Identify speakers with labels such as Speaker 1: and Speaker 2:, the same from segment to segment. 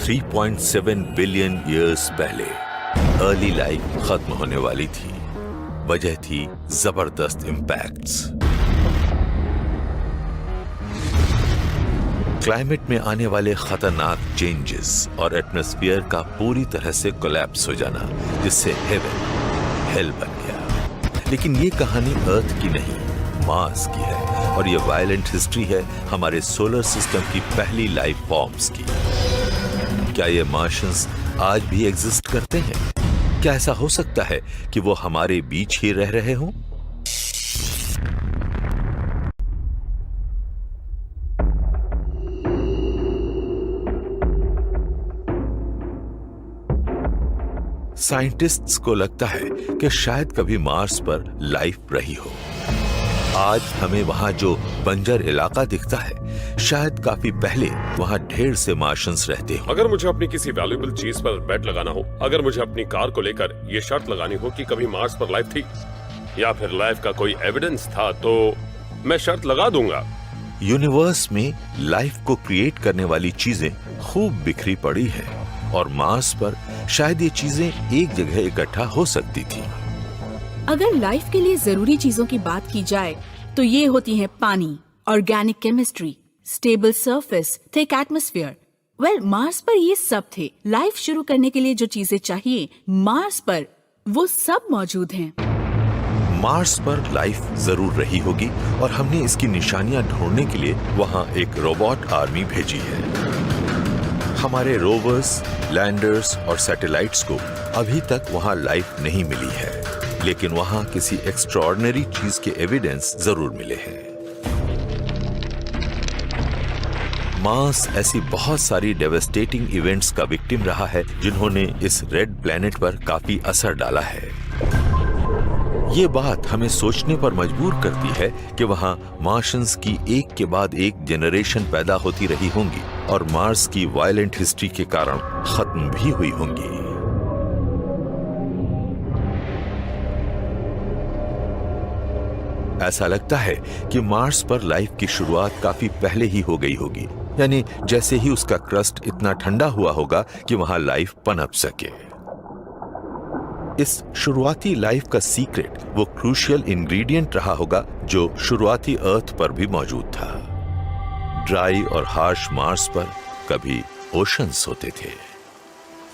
Speaker 1: 3.7 billion years पहले early life खत्म होने वाली थी। वजह थी जबरदस्त इंपैक्ट्स। क्लाइमेट में आने वाले खतरनाक चेंजेस और एटमॉस्फेयर का पूरी तरह से कोलैप्स हो जाना, जिससे हेवन हेल बन गया। लेकिन ये कहानी अर्थ की नहीं, मार्स की है, और ये वायलेंट हिस्ट्री है हमारे सोलर सिस्टम की पहली लाइफ फॉर्म्स की। क्या ये मार्शियंस आज भी एग्जिस्ट करते हैं? क्या ऐसा हो सकता है कि वो हमारे बीच ही रह रहे हों? साइंटिस्ट्स को लगता है कि शायद कभी मार्स पर लाइफ रही हो। आज हमें वहां जो बंजर इलाका दिखता है, शायद काफी पहले वहां ढेर से मार्शियंस रहते हो।
Speaker 2: अगर मुझे अपनी किसी वैल्यूएबल चीज पर बेट लगाना हो, अगर मुझे अपनी कार को लेकर ये शर्त लगानी हो कि कभी मार्स पर लाइफ थी या फिर लाइफ का कोई एविडेंस था, तो मैं शर्त लगा दूंगा।
Speaker 1: यूनिवर्स में लाइफ को क्रिएट करने वाली चीजें खूब बिखरी पड़ी है, और मार्स पर शायद ये चीजें एक जगह इकट्ठा हो सकती थी।
Speaker 3: अगर लाइफ के लिए जरूरी चीजों की बात की जाए तो ये होती हैं पानी, organic chemistry, stable surface, thick atmosphere. Well, Mars पर ये सब थे। लाइफ शुरू करने के लिए जो चीजें चाहिए, मार्स पर वो सब मौजूद हैं।
Speaker 1: मार्स पर लाइफ जरूर रही होगी, और हमने इसकी निशानियां ढूंढने के लिए वहां एक रोबोट आर्मी भेजी है। हमारे रोवर्स, लैंडर्स और सैटेलाइट्स को अभी तक वहां लाइफ नहीं मिली है, लेकिन वहां किसी एक्स्ट्राऑर्डिनरी चीज के एविडेंस जरूर मिले हैं। मार्स ऐसी बहुत सारी डेवास्टेटिंग इवेंट्स का विक्टिम रहा है जिन्होंने इस रेड प्लेनेट पर काफी असर डाला है। ये बात हमें सोचने पर मजबूर करती है कि वहां मार्शियंस की एक के बाद एक जनरेशन पैदा होती रही होंगी, और मार्स की वायलेंट हिस्ट्री के कारण खत्म भी हुई होंगी। ऐसा लगता है कि मार्स पर लाइफ की शुरुआत काफी पहले ही हो गई होगी, यानी जैसे ही उसका क्रस्ट इतना ठंडा हुआ होगा कि वहां लाइफ पनप सके। इस शुरुआती लाइफ का सीक्रेट वो क्रूशियल इंग्रेडिएंट रहा होगा जो शुरुआती अर्थ पर भी मौजूद था। ड्राई और हार्श मार्स पर कभी ओशंस होते थे।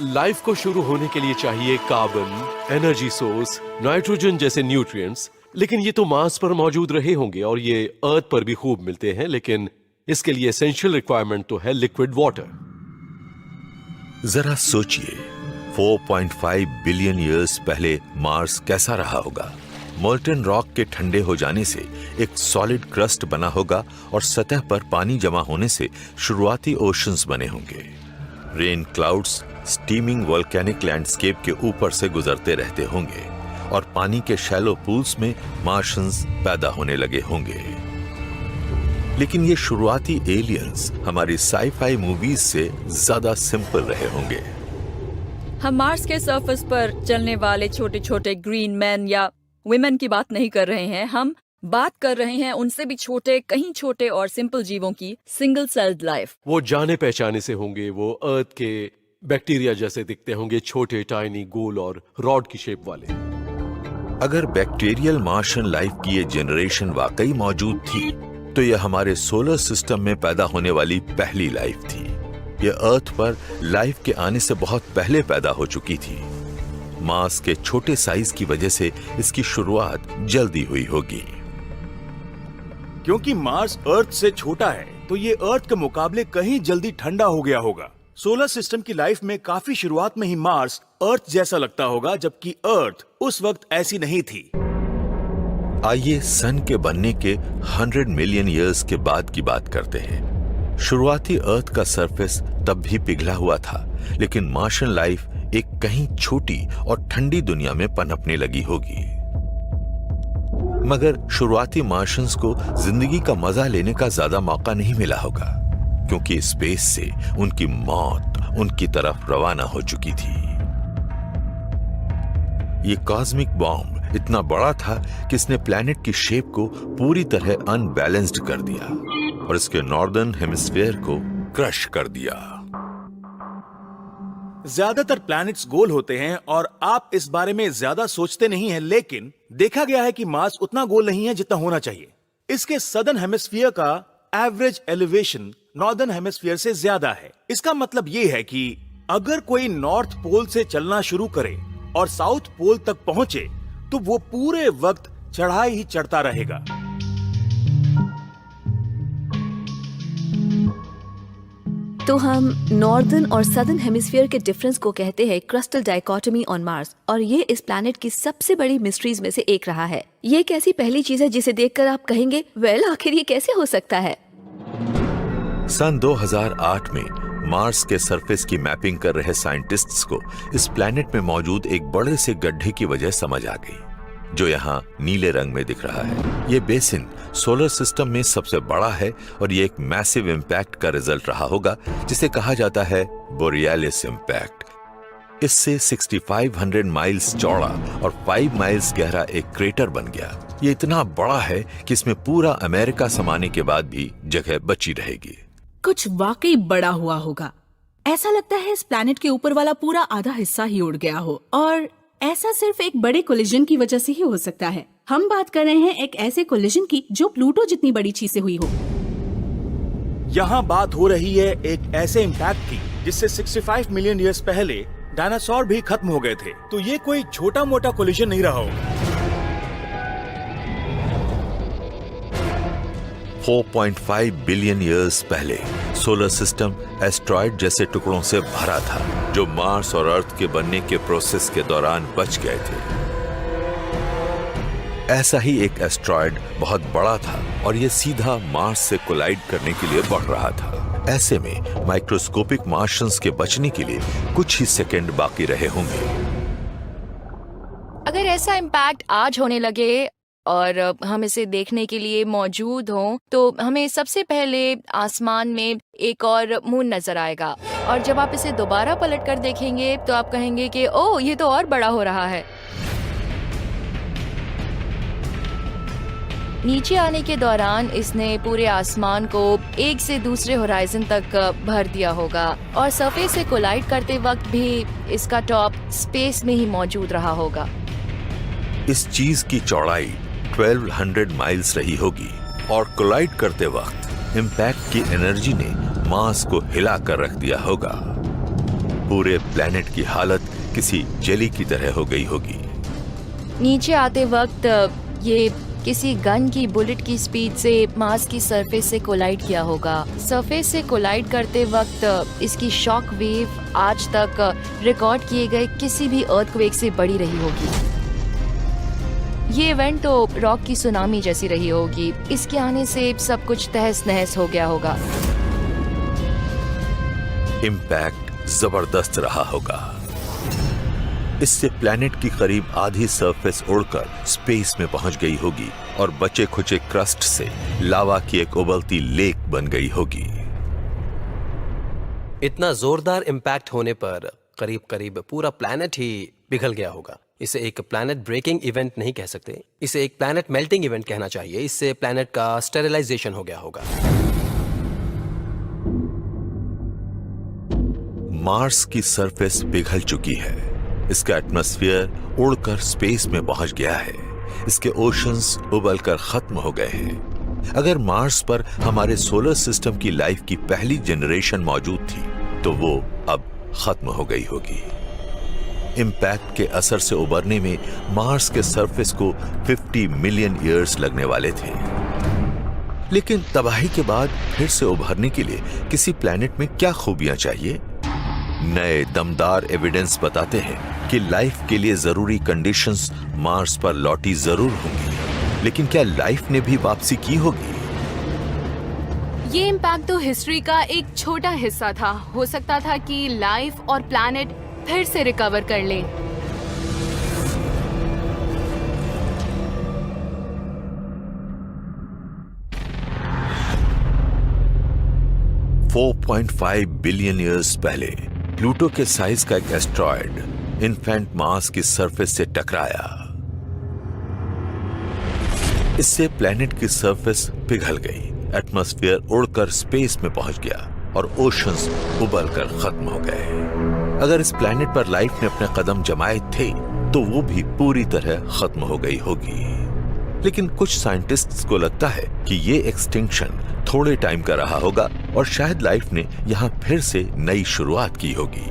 Speaker 4: लाइफ को शुरू होने के लिए चाहिए कार्बन, एनर्जी सोर्स, नाइट्रोजन जैसे न्यूट्रिएंट्स। लेकिन ये तो मार्स पर मौजूद रहे होंगे और ये अर्थ पर भी खूब मिलते हैं, लेकिन इसके लिए एसेंशियल रिक्वायरमेंट तो है लिक्विड वाटर।
Speaker 1: जरा सोचिए, 4.5 बिलियन ईयर्स पहले मार्स कैसा रहा होगा। मोल्टन रॉक के ठंडे हो जाने से एक सॉलिड क्रस्ट बना होगा, और सतह पर पानी जमा होने से शुरुआती ओशंस बने होंगे। Rain clouds steaming volcanic landscape के ऊपर से गुजरते रहते होंगे, और पानी के शैलो पूल्स में मार्शियंस पैदा होने लगे होंगे। लेकिन ये शुरुआती एलियंस हमारी साई-फाई मूवीज से ज्यादा सिंपल रहे होंगे।
Speaker 5: हम मार्स के सरफेस पर चलने वाले छोटे छोटे ग्रीन मैन या वुमेन की बात नहीं कर रहे हैं। हम बात कर रहे हैं उनसे भी छोटे, कहीं छोटे और सिंपल जीवों की, सिंगल सेल्ड लाइफ।
Speaker 4: वो जाने पहचाने से होंगे, वो अर्थ के बैक्टीरिया जैसे दिखते होंगे, छोटे, टाइनी, गोल और रॉड की शेप वाले।
Speaker 1: अगर बैक्टीरियल मार्शियन लाइफ की ये जनरेशन वाकई मौजूद थी, तो यह हमारे सोलर सिस्टम में पैदा होने वाली पहली लाइफ थी। यह अर्थ पर लाइफ के आने से बहुत पहले पैदा हो चुकी थी। मार्स के छोटे साइज की वजह से इसकी शुरुआत जल्दी हुई होगी।
Speaker 6: क्योंकि मार्स अर्थ से छोटा है, तो ये अर्थ के मुकाबले कहीं जल्दी ठंडा हो गया होगा। सोलर सिस्टम की लाइफ में काफी शुरुआत में ही मार्स अर्थ जैसा लगता होगा, जबकि अर्थ उस वक्त ऐसी नहीं थी।
Speaker 1: आइए सन के बनने के 100 मिलियन ईयर्स के बाद की बात करते हैं। शुरुआती अर्थ का सरफेस तब भी पिघला हुआ था, लेकिन मार्शियन लाइफ एक कहीं छोटी और ठंडी दुनिया में पनपने लगी होगी। मगर शुरुआती मार्शियंस को जिंदगी का मजा लेने का ज्यादा मौका नहीं मिला होगा, क्योंकि स्पेस से उनकी मौत उनकी तरफ रवाना हो चुकी थी। ये कॉस्मिक बॉम्ब इतना बड़ा था कि इसने प्लैनेट की शेप को पूरी तरह अनबैलेंस्ड कर दिया और इसके नॉर्दर्न हेमिस्फीयर को क्रश कर दिया।
Speaker 6: ज्यादातर प्लैनेट्स गोल होते हैं और आप इस बारे में ज्यादा सोचते नहीं हैं, लेकिन देखा गया है कि मार्स उतना गोल नहीं है जितना होना चाहिए। इसके सदर्न हेमिस्फीयर का एवरेज एलिवेशन नॉर्दर्न हेमिस्फीयर से ज्यादा है। इसका मतलब ये है कि अगर कोई नॉर्थ पोल से चलना शुरू करे और साउथ पोल तक पहुंचे तो वो पूरे वक्त चढ़ाई ही चढ़ता रहेगा।
Speaker 7: तो हम नॉर्दर्न और सदर्न हेमिस्फीयर के डिफरेंस को कहते हैं क्रस्टल डाइकोटमी ऑन मार्स, और ये इस प्लैनेट की सबसे बड़ी मिस्ट्रीज में से एक रहा है। ये एक ऐसी पहली चीज है जिसे देखकर आप कहेंगे वेल आखिर ये कैसे हो सकता है।
Speaker 1: सन 2008 में मार्स के सरफेस की मैपिंग कर रहे साइंटिस्ट्स को इस प्लैनेट में मौजूद एक बड़े से गड्ढे की वजह समझ आ गई, जो यहाँ नीले रंग में दिख रहा है। ये बेसिन सोलर सिस्टम में सबसे बड़ा है और ये एक मैसिव इम्पैक्ट का रिजल्ट रहा होगा, जिसे कहा जाता है बोरियालिस इम्पैक्ट। इससे 6500 माइल्स चौड़ा और 5 माइल्स गहरा एक क्रेटर बन गया। ये इतना बड़ा है कि इसमें पूरा अमेरिका समाने के बाद भी जगह बची रहेगी।
Speaker 3: कुछ वाकई बड़ा हुआ होगा। ऐसा लगता है इस प्लैनेट के ऊपर वाला पूरा आधा हिस्सा ही उड़ गया हो, और ऐसा सिर्फ एक बड़े कोलिजन की वजह से ही हो सकता है। हम बात कर रहे हैं एक ऐसे कोलिजन की जो प्लूटो जितनी बड़ी चीज से हुई हो।
Speaker 6: यहाँ बात हो रही है एक ऐसे इम्पैक्ट की जिससे 65 मिलियन ईयर्स पहले डायनासोर भी खत्म हो गए थे। तो ये कोई छोटा मोटा कोलिजन नहीं रहा होगा।
Speaker 1: 4.5 बिलियन ईयर्स पहले सोलर सिस्टम एस्ट्रॉयड जैसे टुकड़ों से भरा था, जो मार्स और अर्थ के बनने के प्रोसेस के दौरान बच गए थे। ऐसा ही एक एस्ट्रॉयड बहुत बड़ा था और यह सीधा मार्स से कोलाइड करने के लिए बढ़ रहा था। ऐसे में माइक्रोस्कोपिक मार्शियंस के बचने के लिए कुछ ही सेकंड बाकी रहे होंगे।
Speaker 8: अगर ऐसा इम्पैक्ट आज होने लगे और हम इसे देखने के लिए मौजूद हों, तो हमें सबसे पहले आसमान में एक और मून नजर आएगा, और जब आप इसे दोबारा पलट कर देखेंगे तो आप कहेंगे कि ओह ये तो और बड़ा हो रहा है। नीचे आने के दौरान इसने पूरे आसमान को एक से दूसरे होराइजन तक भर दिया होगा, और सरफेस से कोलाइड करते वक्त भी इसका टॉप स्पेस में ही मौजूद रहा होगा।
Speaker 1: इस चीज की चौड़ाई 1200 माइल्स रही होगी, और कोलाइड करते वक्त इम्पैक्ट की एनर्जी ने मार्स को हिला कर रख दिया होगा। पूरे प्लेनेट की हालत किसी जेली की तरह हो गई होगी।
Speaker 8: नीचे आते वक्त ये किसी गन की बुलेट की स्पीड से मार्स की सरफेस से कोलाइड किया होगा। सरफेस से कोलाइड करते वक्त इसकी शॉक वेव आज तक रिकॉर्ड किए गए किसी भी अर्थक्वेक से बड़ी रही होगी। ये इवेंट तो रॉक की सुनामी जैसी रही होगी। इसके आने से सब कुछ तहस नहस हो गया होगा।
Speaker 1: इम्पैक्ट जबरदस्त रहा होगा। इससे प्लैनेट की करीब आधी सरफेस उड़कर स्पेस में पहुंच गई होगी और बचे खुचे क्रस्ट से लावा की एक उबलती लेक बन गई होगी।
Speaker 9: इतना जोरदार इम्पैक्ट होने पर करीब करीब पूरा प्लैनेट ही पिघल गया होगा। इसे एक प्लैनेट ब्रेकिंग इवेंट नहीं कह सकते, इसे एक प्लैनेट मेल्टिंग इवेंट कहना चाहिए। इससे प्लैनेट का स्टेरिलाइजेशन हो गया होगा।
Speaker 1: मार्स की सरफेस पिघल चुकी है। इसका एटमॉस्फेयर उड़कर स्पेस में पहुंच गया है। इसके ओशंस उबलकर खत्म हो गए हैं। अगर मार्स पर हमारे सोलर सिस्टम की लाइफ की पहली जनरेशन मौजूद थी, तो वो अब खत्म हो गई होगी। इम्पैक्ट के असर से उबरने में मार्स के सरफेस को 50 मिलियन ईयर्स लगने वाले थे। लेकिन तबाही के बाद फिर से उभरने के लिए किसी प्लैनेट में क्या खूबियां चाहिए? नए दमदार एविडेंस बताते हैं कि लाइफ के लिए जरूरी कंडीशंस मार्स पर लौटी जरूर होंगी, लेकिन क्या लाइफ ने भी वापसी की होगी?
Speaker 10: ये इम्पैक्ट तो हिस्ट्री का एक छोटा हिस्सा था। हो सकता था कि लाइफ और प्लैनेट फिर से रिकवर कर ले।
Speaker 1: $4.5 बिलियन ईयर्स पहले प्लूटो के साइज का एक एस्ट्रॉयड इन्फेंट मार्स की सरफेस से टकराया। इससे प्लैनेट की सरफेस पिघल गई, एटमॉस्फेयर उड़कर स्पेस में पहुंच गया और ओशंस उबलकर खत्म हो गए। अगर इस प्लैनेट पर लाइफ ने अपने कदम जमाए थे तो वो भी पूरी तरह खत्म हो गई होगी। लेकिन कुछ साइंटिस्ट्स को लगता है कि ये एक्सटिंक्शन थोड़े टाइम का रहा होगा और शायद लाइफ ने यहाँ फिर से नई शुरुआत की होगी।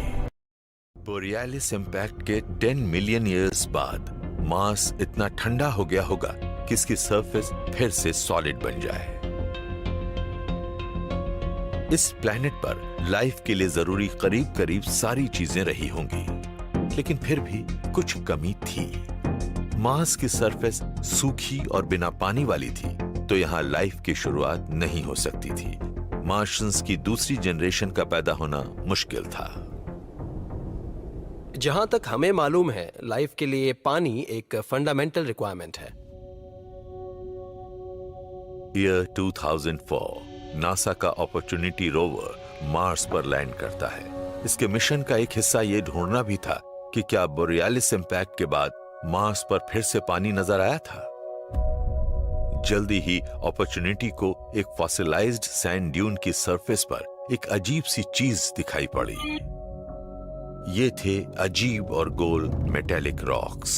Speaker 1: बोरियालिस इम्पैक्ट के 10 मिलियन ईयर्स बाद मार्स इतना ठंडा हो गया होगा कि इसकी सरफेस फिर से सॉलिड बन जाए। इस प्लैनेट पर लाइफ के लिए जरूरी करीब करीब सारी चीजें रही होंगी, लेकिन फिर भी कुछ कमी थी। मार्स की सरफेस सूखी और बिना पानी वाली थी, तो यहाँ लाइफ की शुरुआत नहीं हो सकती थी। मार्शियंस की दूसरी जनरेशन का पैदा होना मुश्किल था।
Speaker 9: जहां तक हमें मालूम है, लाइफ के लिए पानी एक फंडामेंटल रिक्वायरमेंट है।
Speaker 1: ईयर 2004 नासा का अपॉर्चुनिटी रोवर मार्स पर लैंड करता है। इसके मिशन का एक हिस्सा ये ढूंढना भी था कि क्या बोरियालिस इम्पैक्ट के बाद मार्स पर फिर से पानी नजर आया था। जल्दी ही अपॉर्चुनिटी को एक फॉसिलाइज्ड सैंड ड्यून की सरफेस पर एक अजीब सी चीज दिखाई पड़ी। ये थे अजीब और गोल मेटेलिक रॉक्स।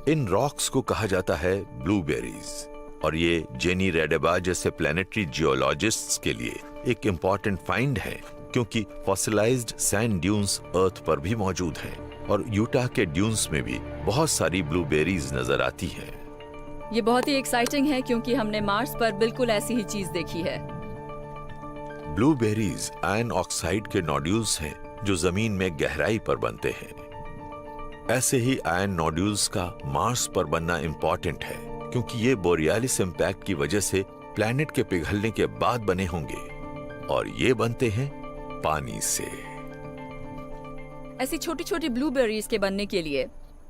Speaker 1: इन रॉक्स को कहा जाता है ब्लूबेरीज, और ये जेनी रेडेबा जैसे प्लैनेटरी जियोलॉजिस्ट्स के लिए एक इंपॉर्टेंट फाइंड है, क्योंकि फॉसिलाइज्ड सैंड ड्यून्स अर्थ पर भी मौजूद हैं और यूटा के ड्यून्स में भी बहुत सारी ब्लूबेरीज नजर आती हैं।
Speaker 5: ये बहुत ही एक्साइटिंग है क्योंकि हमने मार्स पर बिल्कुल ऐसी ही चीज देखी है।
Speaker 1: ब्लूबेरीज आयरन ऑक्साइड के नोड्यूल्स हैं जो जमीन में गहराई पर बनते हैं। ऐसे ही आयरन नोड्यूल्स का मार्स पर बनना इंपॉर्टेंट है, क्योंकि ये बोरियालिस इम्पैक्ट की वजह से प्लैनेट के पिघलने के बाद बने होंगे, और ये बनते हैं पानी से।
Speaker 5: ऐसी छोटी छोटी ब्लूबेरीज के बनने के लिए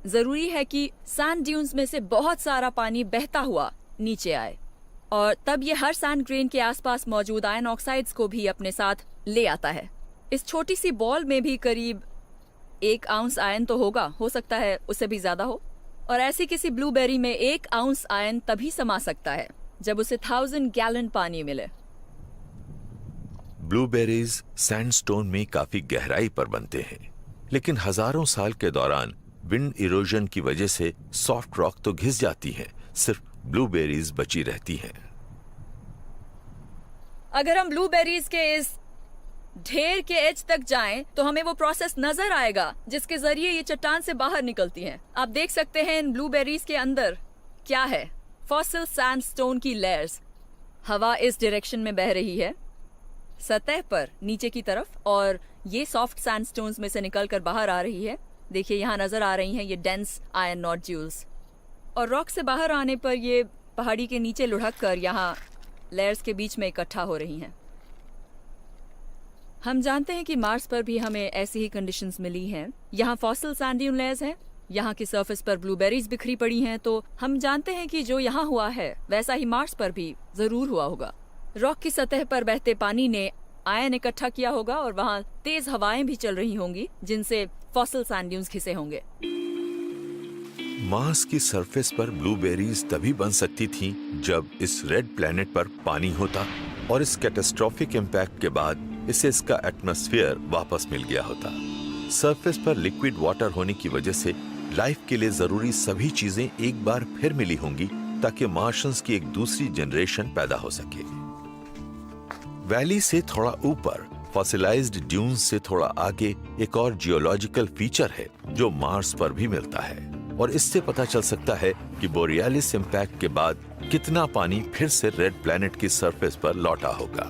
Speaker 5: जरूरी है कि सैंड ड्यून्स में से बहुत सारा पानी बहता हुआ नीचे आए, और तब ये हर सैंड ग्रेन के आसपास मौजूद आयरन ऑक्साइड्स को भी अपने साथ ले आता है। इस छोटी सी बॉल में भी करीब 1 आउंस आयरन तो होगा, हो सकता है उससे भी ज्यादा हो, और ऐसी किसी ब्लूबेरी में 1 आउंस आयरन तभी समा सकता है जब उसे 1000 गैलन पानी मिले।
Speaker 1: ब्लूबेरीज सैंडस्टोन में काफी गहराई पर बनते हैं, लेकिन हजारों साल के दौरान विंड इरोजन की वजह से सॉफ्ट रॉक तो घिस जाती है, सिर्फ ब्लूबेरीज बची रहती हैं।
Speaker 5: अगर हम ब्लूबेरीज के इस ढेर के एज तक जाएं, तो हमें वो प्रोसेस नजर आएगा जिसके जरिए ये चट्टान से बाहर निकलती हैं। आप देख सकते हैं इन ब्लूबेरीज के अंदर क्या है, फॉसिल सैंडस्टोन की लेयर्स। हवा इस डायरेक्शन में बह रही है सतह पर नीचे की तरफ, और ये सॉफ्ट सैंडस्टोन्स में से निकलकर बाहर आ रही है। देखिए यहाँ नजर आ रही हैं ये डेंस आयरन नोड्यूल्स, और रॉक से बाहर आने पर ये पहाड़ी के नीचे लुढ़क कर यहाँ लेयर्स के बीच में इकट्ठा हो रही हैं। हम जानते हैं कि मार्स पर भी हमें ऐसी ही कंडीशंस मिली हैं। यहाँ फॉसिल सैंड ड्यून लेयर्स हैं, यहाँ की सरफेस पर ब्लूबेरीज बिखरी पड़ी हैं, तो हम जानते हैं कि जो यहाँ हुआ है वैसा ही मार्स पर भी जरूर हुआ होगा। रॉक की सतह पर बहते पानी ने आयरन इकट्ठा किया होगा, और वहाँ तेज हवाएं भी चल रही होंगी जिनसे फॉसिल सैंड ड्यून्स घिसे होंगे।
Speaker 1: मार्स की सरफेस पर ब्लूबेरीज तभी बन सकती थी जब इस रेड प्लैनेट पर पानी होता, और इस कैटास्ट्रोफिक इम्पैक्ट के बाद इसे इसका एटमॉस्फेयर वापस मिल गया होता। सरफेस पर लिक्विड वाटर होने की वजह से लाइफ के लिए जरूरी सभी चीजें एक बार फिर मिली होंगी, ताकि मार्शियंस की एक दूसरी जनरेशन पैदा हो सके। वैली से थोड़ा ऊपर, फॉसिलाइज्ड ड्यून्स से थोड़ा आगे एक और जियोलॉजिकल फीचर है जो मार्स पर भी मिलता है, और इससे पता चल सकता है कि बोरियालिस इम्पैक्ट के बाद कितना पानी फिर से रेड प्लैनेट की सरफेस पर लौटा होगा।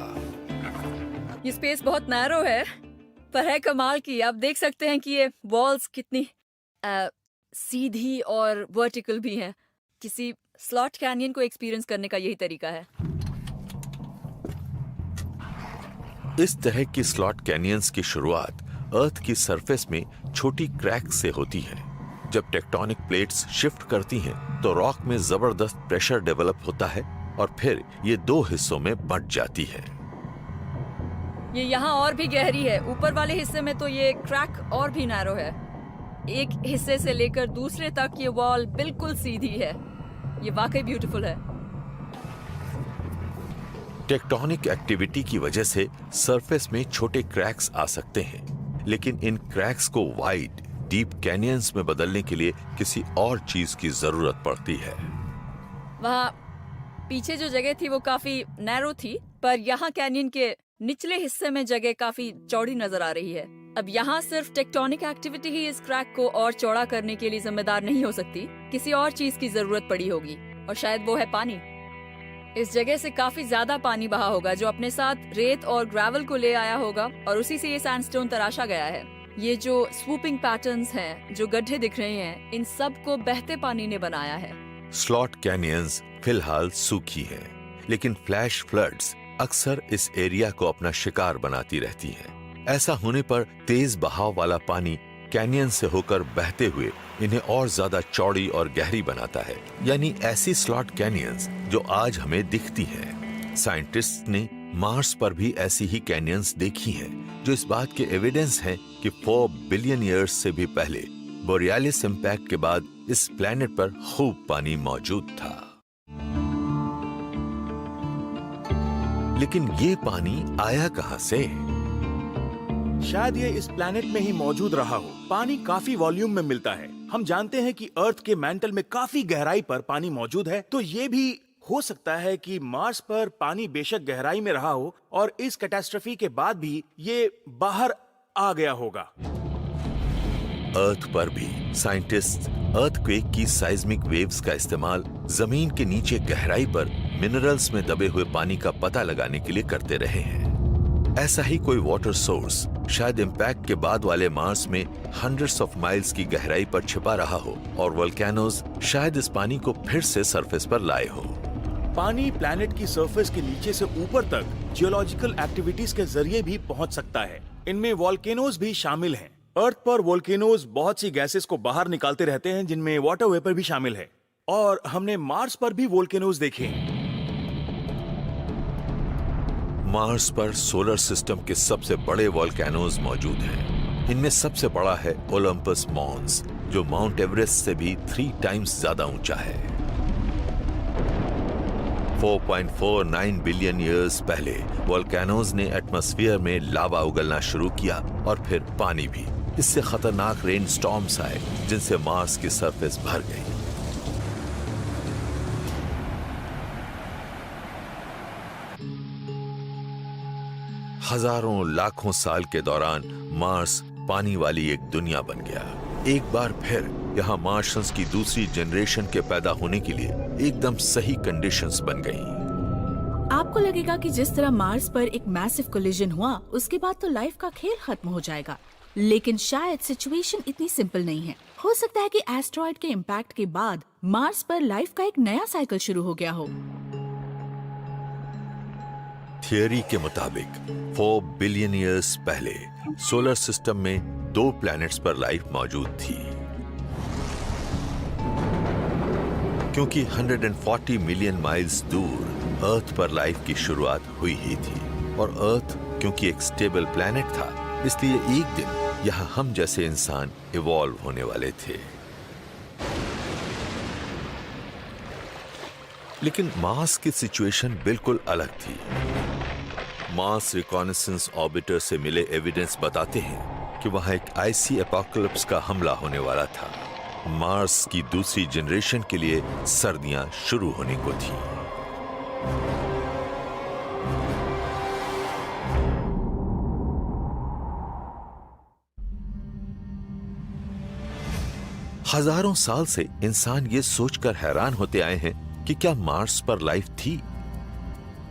Speaker 5: ये स्पेस बहुत नैरो है, पर है कमाल की। आप देख सकते हैं कि ये वॉल्स कितनी सीधी और वर्टिकल भी हैं। किसी स्लॉट कैनियन को एक्सपीरियंस करने का यही तरीका है।
Speaker 1: इस तरह की स्लॉट कैनियंस की शुरुआत अर्थ की सरफेस में छोटी क्रैक से होती है। जब टेक्टोनिक प्लेट्स शिफ्ट करती हैं, तो रॉक में जबरदस्त प्रेशर डेवलप होता है, और फिर ये 2 हिस्सों में बंट जाती है।
Speaker 5: ये यहाँ और भी गहरी है। ऊपर वाले हिस्से में तो ये क्रैक और भी नैरो है। एक हिस्से से लेकर दूसरे तक ये वॉल बिल्कुल सीधी है। ये वाकई ब्यूटीफुल है।
Speaker 1: टेक्टोनिक एक्टिविटी की वजह से सरफेस में छोटे क्रैक्स आ सकते हैं, लेकिन इन क्रैक्स को वाइड डीप कैनियंस में बदलने के लिए किसी और चीज की जरूरत पड़ती है।
Speaker 5: वहाँ पीछे जो जगह थी वो काफी नैरो थी, पर यहाँ कैनियन के निचले हिस्से में जगह काफी चौड़ी नजर आ रही है। अब यहाँ सिर्फ टेक्टोनिक एक्टिविटी ही इस क्रैक को और चौड़ा करने के लिए जिम्मेदार नहीं हो सकती, किसी और चीज की जरूरत पड़ी होगी, और शायद वो है पानी। इस जगह से काफी ज्यादा पानी बहा होगा जो अपने साथ रेत और ग्रेवल को ले आया होगा, और उसी से ये सैंडस्टोन तराशा गया है। ये जो स्वूपिंग पैटर्न्स हैं, जो गड्ढे दिख रहे हैं, इन सब को बहते पानी ने बनाया है।
Speaker 1: स्लॉट कैनियंस फिलहाल सूखी हैं, लेकिन फ्लैश फ्लड्स अक्सर इस एरिया को अपना शिकार बनाती रहती हैं। ऐसा होने पर तेज बहाव वाला पानी कैनियन से होकर बहते हुए इन्हें और ज्यादा चौड़ी और गहरी बनाता है, यानी ऐसी स्लॉट कैनियंस जो आज हमें दिखती हैं। साइंटिस्ट ने मार्स पर भी ऐसी ही कैनियंस देखी हैं, जो इस बात के एविडेंस हैं कि 4 बिलियन ईयर्स से भी पहले बोरियालिस इम्पैक्ट के बाद इस प्लेनेट पर खूब पानी मौजूद था। लेकिन ये पानी आया कहां से?
Speaker 6: शायद ये इस प्लैनेट में ही मौजूद रहा हो। पानी काफी वॉल्यूम में मिलता है। हम जानते हैं कि अर्थ के मैंटल में काफी गहराई पर पानी मौजूद है, तो ये भी हो सकता है कि मार्स पर पानी बेशक गहराई में रहा हो और इस कैटास्ट्रॉफी के बाद भी ये बाहर आ गया होगा।
Speaker 1: अर्थ पर भी साइंटिस्ट अर्थक्वेक की साइज्मिक वेव्स का इस्तेमाल जमीन के नीचे गहराई पर मिनरल्स में दबे हुए पानी का पता लगाने के लिए करते रहे हैं। ऐसा ही कोई वाटर सोर्स शायद इम्पैक्ट के बाद वाले मार्स में हंड्रेड्स ऑफ माइल्स की गहराई पर छिपा रहा हो, और वोल्केनोज शायद इस पानी को फिर से सरफेस पर लाए हो।
Speaker 6: पानी प्लैनेट की सरफेस के नीचे से ऊपर तक जियोलॉजिकल एक्टिविटीज के जरिए भी पहुंच सकता है। इनमें वोल्केनोज भी शामिल हैं। अर्थ पर वोल्केनोज बहुत सी गैसेस को बाहर निकालते रहते हैं, जिनमें वाटर वेपर भी शामिल है, और हमने मार्स पर भी वोल्केनोज देखे हैं।
Speaker 1: मार्स पर सोलर सिस्टम के सबसे बड़े वोल्केनोज मौजूद हैं। इनमें सबसे बड़ा है ओलंपस मॉन्स, जो माउंट एवरेस्ट से भी 3 टाइम्स ज्यादा ऊंचा है। 4.49 बिलियन ईयर्स पहले वोल्केनोज ने एटमॉस्फेयर में लावा उगलना शुरू किया, और फिर पानी भी। इससे खतरनाक रेन स्टॉर्म्स आए, जिनसे मार्स की सरफेस भर गई। हजारों लाखों साल के दौरान मार्स पानी वाली एक दुनिया बन गया। एक बार फिर यहाँ मार्शियंस की दूसरी जनरेशन के पैदा होने के लिए एकदम सही कंडीशंस बन गईं।
Speaker 3: आपको लगेगा कि जिस तरह मार्स पर एक मैसिव कोलिजन हुआ, उसके बाद तो लाइफ का खेल खत्म हो जाएगा, लेकिन शायद सिचुएशन इतनी सिंपल नहीं है। हो सकता है कि एस्ट्रॉइड के इम्पैक्ट के बाद मार्स पर लाइफ का एक नया साइकिल शुरू हो गया हो।
Speaker 1: थियरी के मुताबिक 4 बिलियन ईयर्स पहले सोलर सिस्टम में 2 प्लैनेट्स पर लाइफ मौजूद थी। क्योंकि 140 मिलियन माइल्स दूर अर्थ पर लाइफ की शुरुआत हुई ही थी, और अर्थ क्योंकि एक स्टेबल प्लैनेट था, इसलिए एक दिन यहाँ हम जैसे इंसान इवॉल्व होने वाले थे। लेकिन मार्स की सिचुएशन बिल्कुल अलग थी। मार्स रिकॉनेसेंस ऑर्बिटर से मिले एविडेंस बताते हैं कि वहां एक आइसी एपोकलिप्स का हमला होने वाला था। मार्स की दूसरी जनरेशन के लिए सर्दियां शुरू होने को थी। हजारों साल से इंसान ये सोचकर हैरान होते आए हैं कि क्या मार्स पर लाइफ थी।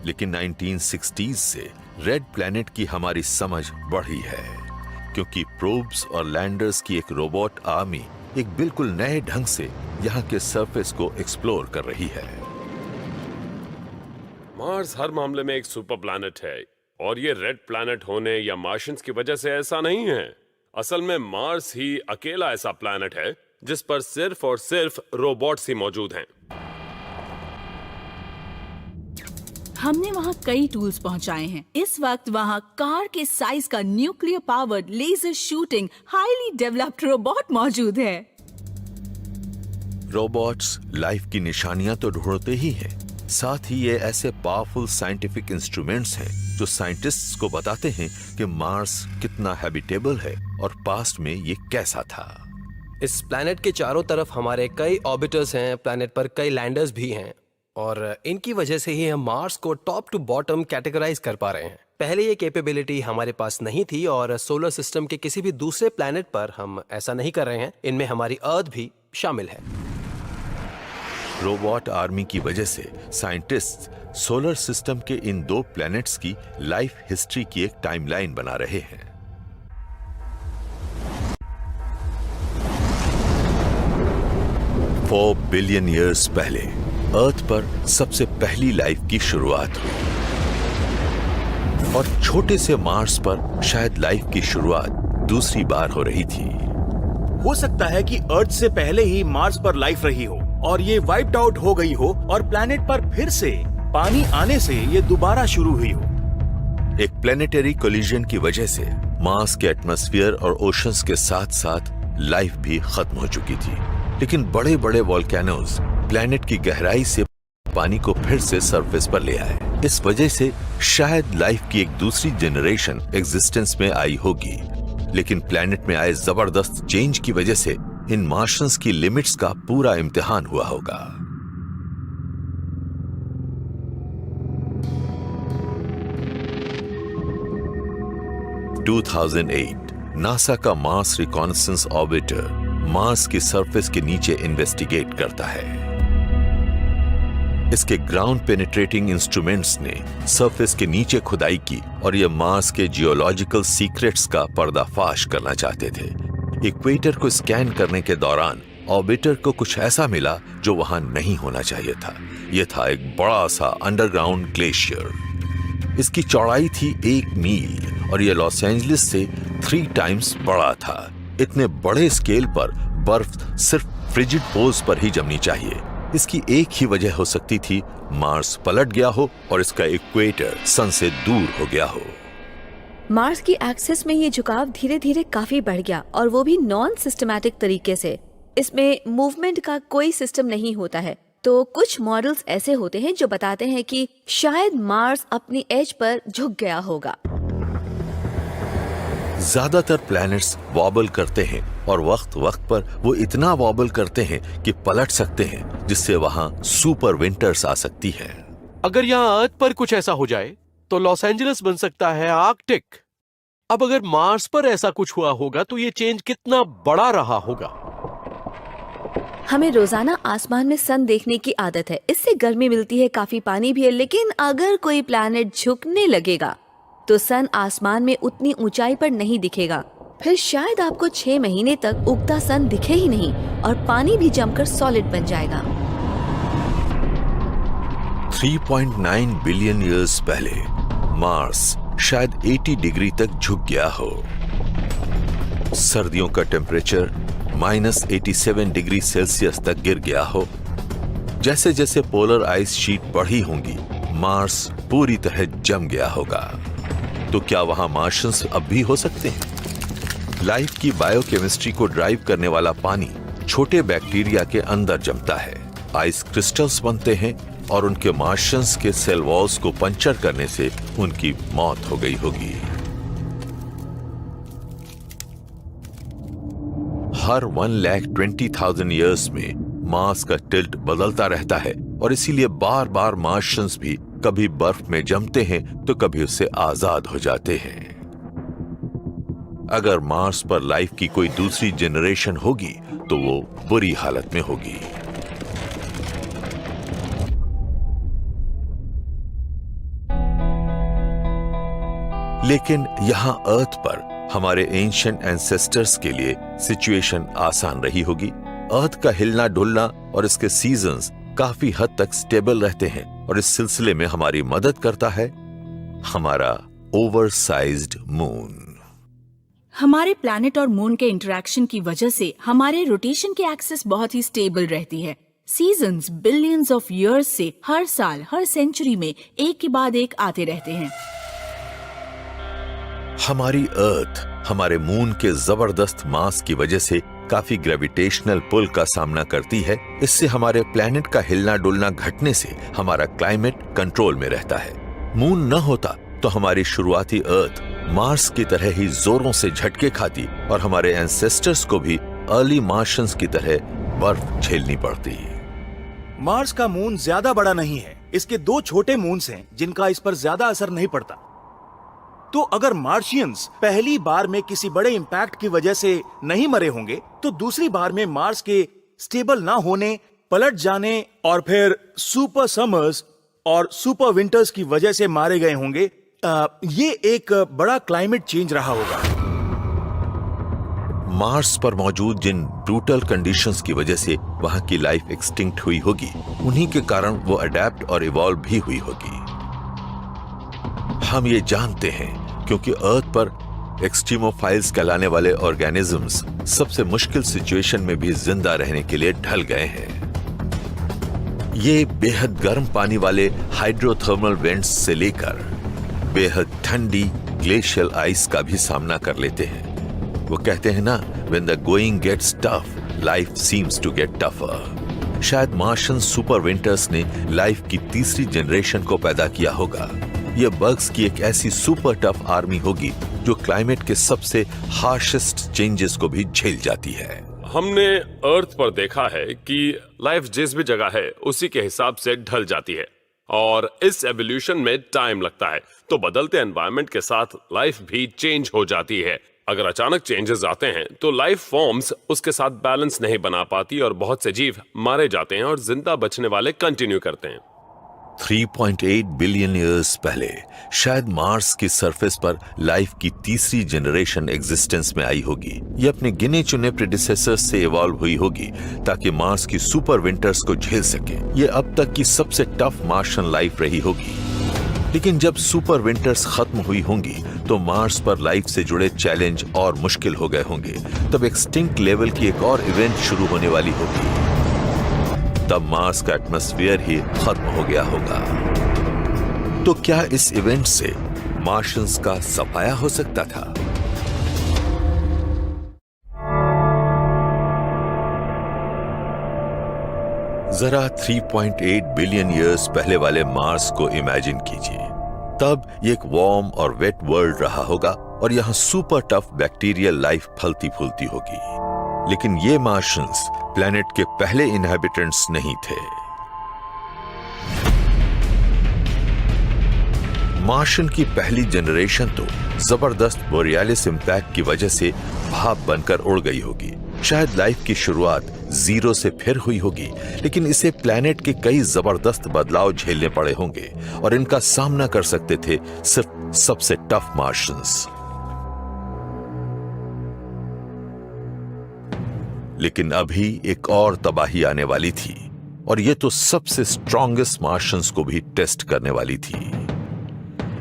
Speaker 1: लेकिन 1960s से रेड प्लैनेट की हमारी समझ बढ़ी है, क्योंकि प्रोब्स और लैंडर्स की एक रोबोट आर्मी एक बिल्कुल नए ढंग से यहाँ के सरफेस को एक्सप्लोर कर रही है।
Speaker 2: मार्स हर मामले में एक सुपर प्लैनेट है, और ये रेड प्लैनेट होने या मार्शियंस की वजह से ऐसा नहीं है। असल में मार्स ही अकेला ऐसा प्लैनेट है जिस पर सिर्फ और सिर्फ रोबोट्स ही मौजूद हैं।
Speaker 3: हमने वहाँ कई टूल्स पहुँचाए हैं। इस वक्त वहाँ कार के साइज का nuclear powered laser shooting highly developed robot मौजूद है।
Speaker 1: रोबोट्स लाइफ की निशानियां तो ढूंढते ही हैं, साथ ही ये ऐसे पावरफुल साइंटिफिक इंस्ट्रूमेंट्स हैं जो साइंटिस्ट्स को बताते हैं कि मार्स कितना हैबिटेबल है और पास्ट में ये कैसा था।
Speaker 9: इस प्लैनेट के चारों तरफ हमारे कई ऑर्बिटर्स हैं, प्लैनेट पर कई लैंडर्स भी हैं और इनकी वजह से ही हम मार्स को टॉप टू बॉटम कैटेगराइज कर पा रहे हैं। पहले ये कैपेबिलिटी हमारे पास नहीं थी और सोलर सिस्टम के किसी भी दूसरे प्लैनेट पर हम ऐसा नहीं कर रहे हैं। इनमें हमारी अर्थ भी शामिल है।
Speaker 1: रोबोट आर्मी की वजह से साइंटिस्ट सोलर सिस्टम के इन 2 प्लैनेट्स की लाइफ हिस्ट्री की एक टाइमलाइन बना रहे हैं। $4 बिलियन ईयर्स पहले अर्थ पर सबसे पहली लाइफ की शुरुआत हुई और छोटे से मार्स पर शायद लाइफ की शुरुआत दूसरी बार हो रही थी।
Speaker 6: हो सकता है कि अर्थ से पहले ही मार्स पर लाइफ रही हो और ये वाइप्ड आउट हो गई हो और प्लैनेट पर फिर से पानी आने से ये दोबारा शुरू हुई हो।
Speaker 1: एक प्लेनेटरी कोलिजन की वजह से मार्स के एटमॉस्फेयर और ओशंस के साथ साथ लाइफ भी खत्म हो चुकी थी, लेकिन बड़े बड़े वोल्केनोज प्लैनेट की गहराई से पानी को फिर से सरफेस पर ले आए। इस वजह से शायद लाइफ की एक दूसरी जनरेशन एग्जिस्टेंस में आई होगी, लेकिन प्लैनेट में आए जबरदस्त चेंज की वजह से इन मार्शंस की लिमिट्स का पूरा इम्तिहान हुआ होगा। – 2008 नासा का मार्स रिकॉनेसेंस ऑर्बिटर मार्स की सरफेस के नीचे इन्वेस्टिगेट करता है। इसके ग्राउंड पेनिट्रेटिंग इंस्ट्रूमेंट्स ने सरफेस के नीचे खुदाई की और ये मार्स के जियोलॉजिकल सीक्रेट्स का पर्दाफाश करना चाहते थे। इक्वेटर को स्कैन करने के दौरान ऑर्बिटर को कुछ ऐसा मिला जो वहां नहीं होना चाहिए था। यह था एक बड़ा सा अंडरग्राउंड ग्लेशियर। इसकी चौड़ाई थी 1 मील और यह लॉस एंजलिस से 3 टाइम्स बड़ा था। इतने बड़े स्केल पर बर्फ सिर्फ फ्रिजिड पोल्स पर ही जमनी चाहिए। इसकी एक ही वजह हो सकती थी, मार्स पलट गया हो और इसका इक्वेटर सन से दूर हो गया हो।
Speaker 7: मार्स की एक्सिस में ये झुकाव धीरे धीरे काफी बढ़ गया और वो भी नॉन सिस्टमैटिक तरीके से। इसमें मूवमेंट का कोई सिस्टम नहीं होता है। तो कुछ मॉडल्स ऐसे होते हैं जो बताते हैं कि शायद मार्स अपनी एज पर झुक गया होगा।
Speaker 1: ज्यादातर प्लैनेट्स वॉबल करते हैं और वक्त वक्त पर वो इतना वॉबल करते हैं कि पलट सकते हैं, जिससे वहां सुपर विंटर्स आ सकती है।
Speaker 4: अगर यहाँ अर्थ पर कुछ ऐसा हो जाए तो लॉस एंजलिस बन सकता है आर्कटिक। अब अगर मार्स पर ऐसा कुछ हुआ होगा तो ये चेंज कितना बड़ा रहा होगा।
Speaker 7: हमें रोजाना आसमान में सन देखने की आदत है, इससे गर्मी मिलती है, काफी पानी भी है। लेकिन अगर कोई प्लैनेट झुकने लगेगा तो सन आसमान में उतनी ऊंचाई पर नहीं दिखेगा। फिर शायद आपको 6 महीने तक उगता सन दिखे ही नहीं और पानी भी जमकर सॉलिड बन जाएगा।
Speaker 1: 3.9 बिलियन ईयर्स पहले मार्स शायद 80 डिग्री तक झुक गया हो। सर्दियों का टेम्परेचर -87 डिग्री सेल्सियस तक गिर गया हो। जैसे जैसे पोलर आइस शीट बढ़ी होंगी, मार्स पूरी तरह जम गया होगा। तो क्या वहां मार्शियंस अब भी हो सकते हैं? लाइफ की बायोकेमिस्ट्री को ड्राइव करने वाला पानी छोटे बैक्टीरिया के अंदर जमता है, आइस क्रिस्टल्स बनते हैं और उनके मार्शियंस के सेल वॉल्स को पंचर करने से उनकी मौत हो गई होगी। हर 1,20,000 ईयर्स में मार्स का टिल्ट बदलता रहता है और इसीलिए बार बार मार्शियंस भी कभी बर्फ में जमते हैं तो कभी उससे आजाद हो जाते हैं। अगर मार्स पर लाइफ की कोई दूसरी जनरेशन होगी तो वो बुरी हालत में होगी। लेकिन यहां अर्थ पर हमारे एंशिएंट एंसेस्टर्स के लिए सिचुएशन आसान रही होगी। अर्थ का हिलना डुलना और इसके सीजन्स काफी हद तक स्टेबल रहते हैं और इस सिलसिले में हमारी मदद करता है हमारा ओवरसाइज्ड मून।
Speaker 3: हमारे प्लैनेट और मून के इंटरेक्शन की वजह से हमारे रोटेशन की एक्सिस बहुत ही स्टेबल रहती है। सीजन्स बिलियंस ऑफ ईयर्स से हर साल हर सेंचुरी में एक के बाद एक आते रहते हैं।
Speaker 1: हमारी अर्थ हमारे मून के जबरदस्त मास की वजह से काफी ग्रेविटेशनल पुल का सामना करती है। इससे हमारे प्लेनेट का हिलना डुलना घटने से हमारा क्लाइमेट कंट्रोल में रहता है। मून न होता तो हमारी शुरुआती अर्थ मार्स की तरह ही जोरों से झटके खाती और हमारे एंसेस्टर्स को भी अर्ली मार्शियंस की तरह बर्फ झेलनी पड़ती।
Speaker 6: मार्स का मून ज्यादा बड़ा नहीं है, इसके 2 छोटे मून्स हैं जिनका इस पर ज्यादा असर नहीं पड़ता। तो अगर मार्शियंस पहली बार में किसी बड़े इंपैक्ट की वजह से नहीं मरे होंगे, तो दूसरी बार में मार्स के स्टेबल ना होने, पलट जाने और फिर सुपर समर्स और सुपर विंटर्स की वजह से मारे गए होंगे। ये एक बड़ा क्लाइमेट चेंज रहा होगा।
Speaker 1: मार्स पर मौजूद जिन ब्रूटल कंडीशंस की वजह से वहां की लाइफ एक्सटिंक्ट हुई होगी, उन्हीं के कारण वो अडेप्ट और इवॉल्व भी हुई होगी। हम ये जानते हैं क्योंकि अर्थ पर एक्सट्रीमोफाइल्स कहलाने वाले ऑर्गेनिजम्स सबसे मुश्किल सिचुएशन में भी जिंदा रहने के लिए ढल गए हैं। ये बेहद गर्म पानी वाले हाइड्रोथर्मल वेंट्स से लेकर बेहद ठंडी ग्लेशियल आइस का भी सामना कर लेते हैं। वो कहते हैं ना, when the going gets tough, life seems to get tougher। शायद मार्शियन सुपर विंटर्स ने लाइफ की तीसरी जनरेशन को पैदा किया होगा। ये बग्स की एक ऐसी सुपर टफ आर्मी होगी जो क्लाइमेट के सबसे हार्शेस्ट चेंजेस को भी झेल जाती है।
Speaker 2: हमने अर्थ पर देखा है कि लाइफ जिस भी जगह है उसी के हिसाब से ढल जाती है और इस एवोल्यूशन में टाइम लगता है। तो बदलते एनवायरनमेंट के साथ लाइफ भी चेंज हो जाती है। अगर अचानक चेंजेस आते हैं तो लाइफ फॉर्म्स उसके साथ बैलेंस नहीं बना पाती और बहुत से जीव मारे जाते हैं और जिंदा बचने वाले कंटिन्यू करते हैं।
Speaker 1: 3.8 बिलियन ईयर्स पहले शायद मार्स की सरफेस पर लाइफ की तीसरी जनरेशन एग्जिस्टेंस में आई होगी। ये अपने गिने चुने प्रेडिसेसर्स से इवॉल्व हुई होगी ताकि मार्स की सुपर विंटर्स को झेल सके। ये अब तक की सबसे टफ मार्शियन लाइफ रही होगी। लेकिन जब सुपर विंटर्स खत्म हुई होंगी तो मार्स पर लाइफ से जुड़े चैलेंज और मुश्किल हो गए होंगे। तब एक्सटिंक्ट लेवल की एक और इवेंट शुरू होने वाली होगी। तब मार्स का एटमॉस्फेयर ही खत्म हो गया होगा। तो क्या इस इवेंट से मार्शियंस का सफाया हो सकता था? जरा 3.8 बिलियन ईयर्स पहले वाले मार्स को इमेजिन कीजिए। तब ये एक वार्म और वेट वर्ल्ड रहा होगा और यहाँ सुपर टफ बैक्टीरियल लाइफ फलती फूलती होगी। लेकिन ये मार्शियंस प्लेनेट के पहले इनहैबिटेंट्स नहीं थे। मार्शियन की पहली जनरेशन तो जबरदस्त बोरियालिस इंपैक्ट की वजह से भाप बनकर उड़ गई होगी। शायद लाइफ की शुरुआत जीरो से फिर हुई होगी, लेकिन इसे प्लेनेट के कई जबरदस्त बदलाव झेलने पड़े होंगे और इनका सामना कर सकते थे सिर्फ सबसे टफ मार्शियंस। लेकिन अभी एक और तबाही आने वाली थी और ये तो सबसे स्ट्रॉन्गेस्ट मार्शियंस को भी टेस्ट करने वाली थी।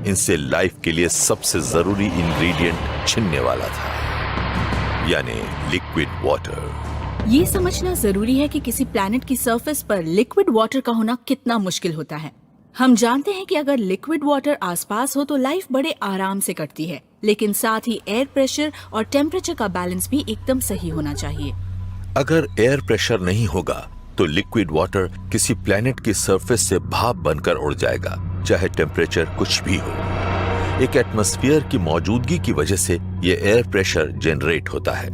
Speaker 1: इनसे लाइफ के लिए सबसे जरूरी इंग्रेडिएंट छिनने वाला था, यानी लिक्विड वाटर।
Speaker 3: ये समझना जरूरी है कि किसी प्लैनेट की सरफेस पर लिक्विड वाटर का होना कितना मुश्किल होता है। हम जानते हैं कि अगर लिक्विड वाटर आसपास हो तो लाइफ बड़े आराम से कटती है, लेकिन साथ ही एयर प्रेशर और टेम्परेचर का बैलेंस भी एकदम सही होना चाहिए।
Speaker 1: अगर एयर प्रेशर नहीं होगा तो लिक्विड वाटर किसी प्लैनेट की सरफेस से भाप बनकर उड़ जाएगा, चाहे टेम्परेचर कुछ भी हो। एक एटमॉस्फेयर की मौजूदगी की वजह से ये एयर प्रेशर जनरेट होता है।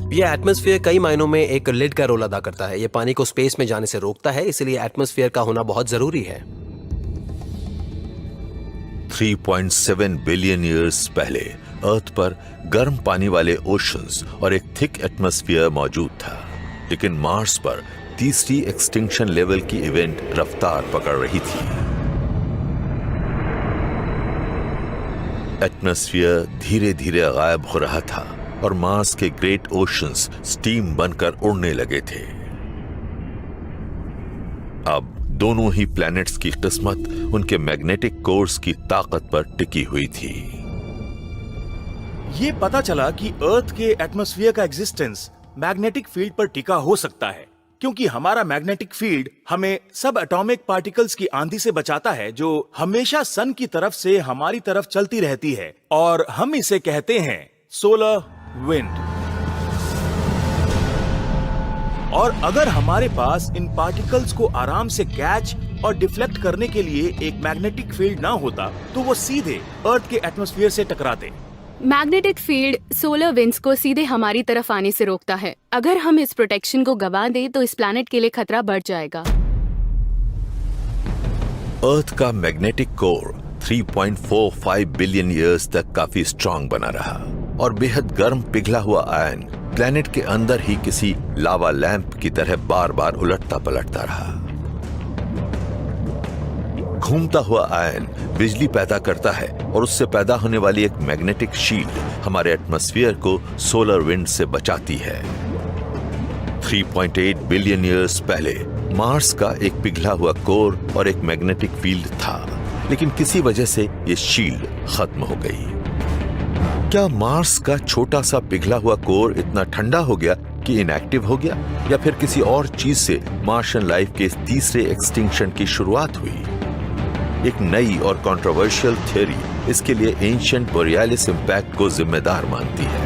Speaker 9: ये एटमॉस्फेयर कई मायनों में एक लिड का रोल अदा करता है। ये पानी को स्पेस में जाने से रोकता है, इसलिए एटमॉस्फेयर का होना बहुत जरूरी है।
Speaker 1: 3.7 बिलियन ईयर्स पहले अर्थ पर गर्म पानी वाले ओशंस और एक थिक एटमॉस्फेयर मौजूद था, लेकिन मार्स पर तीसरी एक्सटिंक्शन लेवल की इवेंट रफ्तार पकड़ रही थी। एटमॉस्फेयर धीरे धीरे गायब हो रहा था और मार्स के ग्रेट ओशंस स्टीम बनकर उड़ने लगे थे। अब दोनों ही प्लैनेट्स की किस्मत उनके मैग्नेटिक कोर्स की ताकत पर टिकी हुई थी।
Speaker 6: ये पता चला कि अर्थ के एटमॉस्फेयर का एग्जिस्टेंस मैग्नेटिक फील्ड पर टिका हो सकता है, क्योंकि हमारा मैग्नेटिक फील्ड हमें सब एटॉमिक पार्टिकल्स की आंधी से बचाता है, जो हमेशा सन की तरफ से हमारी तरफ चलती रहती है, और हम इसे कहते हैं सोलर विंड। और अगर हमारे पास इन पार्टिकल्स को आराम से कैच और डिफ्लेक्ट करने के लिए एक मैग्नेटिक फील्ड ना होता तो वो सीधे अर्थ के एटमॉस्फेयर से टकराते।
Speaker 10: मैग्नेटिक फील्ड सोलर विंड्स को सीधे हमारी तरफ आने से रोकता है। अगर हम इस प्रोटेक्शन को गंवा दें तो इस प्लैनेट के लिए खतरा बढ़ जाएगा।
Speaker 1: अर्थ का मैग्नेटिक कोर 3.45 बिलियन ईयर्स तक काफी स्ट्रांग बना रहा और बेहद गर्म पिघला हुआ आयन प्लैनेट के अंदर ही किसी लावा लैंप की तरह बार बार उलटता पलटता रहा। घूमता हुआ आयन बिजली पैदा करता है और उससे पैदा होने वाली एक मैग्नेटिक शील्ड हमारे एटमॉस्फेयर को सोलर विंड से बचाती है। 3.8 बिलियन ईयर्स पहले मार्स का एक पिघला हुआ कोर और एक मैग्नेटिक फील्ड था, लेकिन किसी वजह से ये शील्ड खत्म हो गई। क्या मार्स का छोटा सा पिघला हुआ कोर इतना ठंडा हो गया कि इनएक्टिव हो गया, या फिर किसी और चीज से मार्शियन लाइफ के इस तीसरे एक्सटिंक्शन की शुरुआत हुई? एक नई और कंट्रोवर्शियल थ्योरी इसके लिए एंशिएंट बोरियालिस इंपैक्ट को जिम्मेदार मानती है।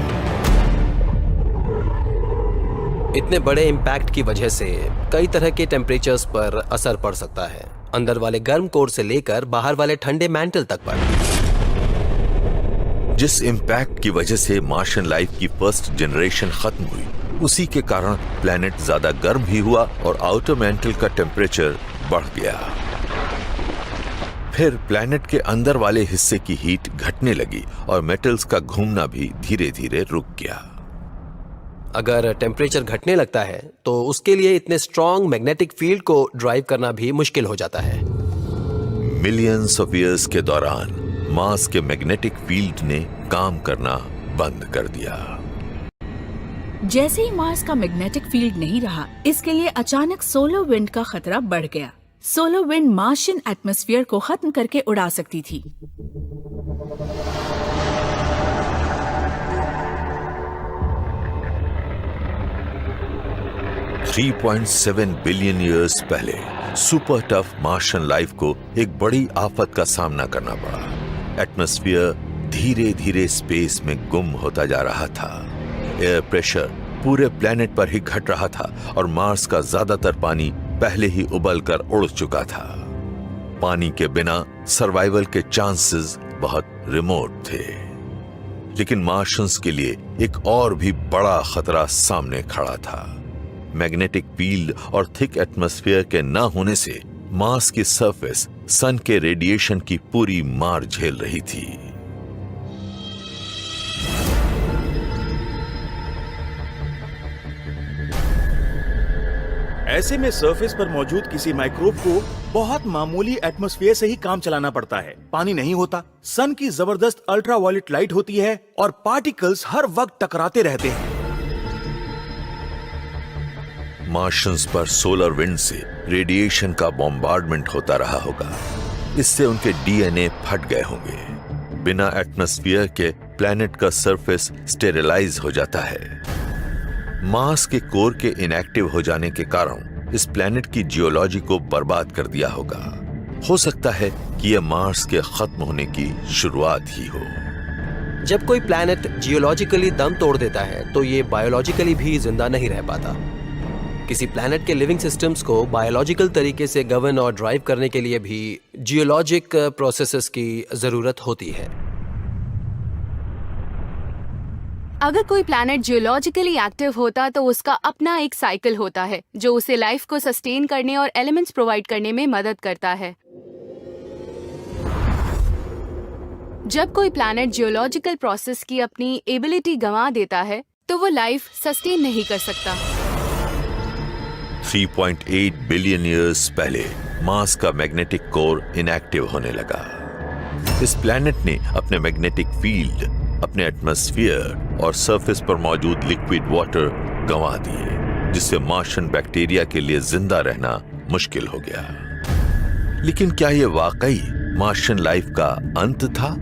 Speaker 9: इतने बड़े इम्पैक्ट की वजह से कई तरह के टेम्परेचर्स पर असर पड़ सकता है, अंदर वाले गर्म कोर से लेकर बाहर वाले ठंडे मैंटल तक पर।
Speaker 1: जिस इम्पैक्ट की वजह से मार्शियन लाइफ की फर्स्ट जनरेशन खत्म हुई, उसी के कारण प्लैनेट ज्यादा गर्म भी हुआ और आउटर मैंटल का टेम्परेचर बढ़ गया। फिर प्लैनेट के अंदर वाले हिस्से की हीट घटने लगी और मेटल्स का घूमना भी धीरे धीरे रुक गया।
Speaker 9: अगर टेम्परेचर घटने लगता है तो उसके लिए इतने स्ट्रॉन्ग मैग्नेटिक फील्ड को ड्राइव करना भी मुश्किल हो जाता है।
Speaker 1: मिलियंस ऑफ ईयर्स के दौरान मार्स के मैग्नेटिक फील्ड ने काम करना बंद कर दिया।
Speaker 3: जैसे ही मार्स का मैग्नेटिक फील्ड नहीं रहा, इसके लिए अचानक सोलर विंड का खतरा बढ़ गया। सोलर विंड मार्शियन एटमॉस्फेयर को खत्म करके उड़ा सकती थी।
Speaker 1: $3.7 बिलियन ईयर्स पहले सुपर टफ मार्शियन लाइफ को एक बड़ी आफत का सामना करना पड़ा। एटमॉस्फेयर धीरे धीरे स्पेस में गुम होता जा रहा था। एयर प्रेशर पूरे प्लेनेट पर ही घट रहा था और मार्स का ज्यादातर पानी पहले ही उबल कर उड़ चुका था। पानी के बिना सर्वाइवल के चांसेस बहुत रिमोट थे। लेकिन मार्शियंस के लिए एक और भी बड़ा खतरा सामने खड़ा था। मैग्नेटिक फील्ड और थिक एटमॉस्फेयर के न होने से मार्स की सरफेस सन के रेडिएशन की पूरी मार झेल रही थी।
Speaker 6: ऐसे में सरफेस पर मौजूद किसी माइक्रोब को बहुत मामूली एटमॉस्फेयर से ही काम चलाना पड़ता है। पानी नहीं होता, सन की जबरदस्त अल्ट्रावायलेट लाइट होती है और पार्टिकल्स हर वक्त टकराते रहते हैं।
Speaker 1: मार्शियंस पर सोलर विंड से रेडिएशन का बॉम्बार्डमेंट होता रहा होगा। इससे उनके डीएनए फट गए होंगे। बिना एटमॉस्फेयर के प्लैनेट का सरफेस स्टेरिलाइज हो जाता है। मार्स के कोर के इनएक्टिव हो जाने के कारण इस प्लैनेट की जियोलॉजी को बर्बाद कर दिया होगा। हो सकता है कि यह मार्स के खत्म होने की शुरुआत ही हो।
Speaker 9: जब कोई प्लैनेट जियोलॉजिकली दम तोड़ देता है तो ये बायोलॉजिकली भी जिंदा नहीं रह पाता। किसी प्लैनेट के लिविंग सिस्टम्स को बायोलॉजिकल तरीके से गवर्न और ड्राइव करने के लिए भी जियोलॉजिक प्रोसेसेस की जरूरत होती है।
Speaker 10: अगर कोई प्लैनेट जियोलॉजिकली एक्टिव होता तो उसका अपना एक साइकिल होता है जो उसे लाइफ को सस्टेन करने और एलिमेंट्स प्रोवाइड करने में मदद करता है। जब कोई प्लैनेट जियोलॉजिकल प्रोसेस की अपनी एबिलिटी गंवा देता है तो वो लाइफ सस्टेन नहीं कर सकता।
Speaker 1: 3.8 बिलियन ईयर्स पहले मार्स का मैग्नेटिक कोर इनएक्टिव होने लगा। इस प्लैनेट ने अपने मैग्नेटिक फील्ड, अपने एटमॉस्फेयर और सरफेस पर मौजूद लिक्विड वाटर गंवा दिए, जिससे मार्शियन बैक्टीरिया के लिए जिंदा रहना मुश्किल हो गया। लेकिन क्या यह वाकई मार्शियन लाइफ का अंत था?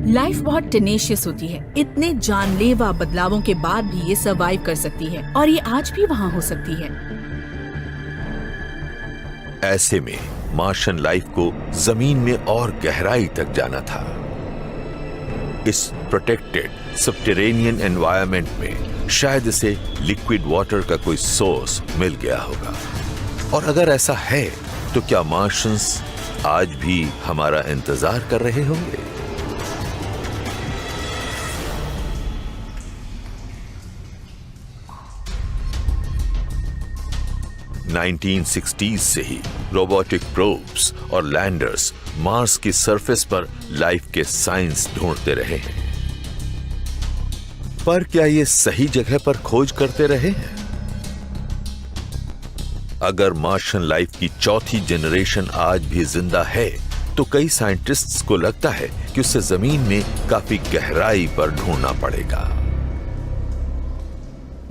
Speaker 3: लाइफ बहुत टेनेशियस होती है। इतने जानलेवा बदलावों के बाद भी ये सर्वाइव कर सकती है और ये आज भी वहाँ हो सकती है।
Speaker 1: ऐसे में मार्शियन लाइफ को जमीन में और गहराई तक जाना था। इस प्रोटेक्टेड सबटेरेनियन एनवायरनमेंट में शायद इसे लिक्विड वाटर का कोई सोर्स मिल गया होगा। और अगर ऐसा है तो क्या मार्शियंस आज भी हमारा इंतजार कर रहे होंगे? (1960s) से ही रोबोटिक प्रोब्स और लैंडर्स मार्स की सरफेस पर लाइफ के साइंस ढूंढते रहे हैं। पर क्या ये सही जगह पर खोज करते रहे हैं? अगर मार्शियन लाइफ की चौथी जनरेशन आज भी जिंदा है तो कई साइंटिस्ट्स को लगता है कि उसे जमीन में काफी गहराई पर ढूंढना पड़ेगा।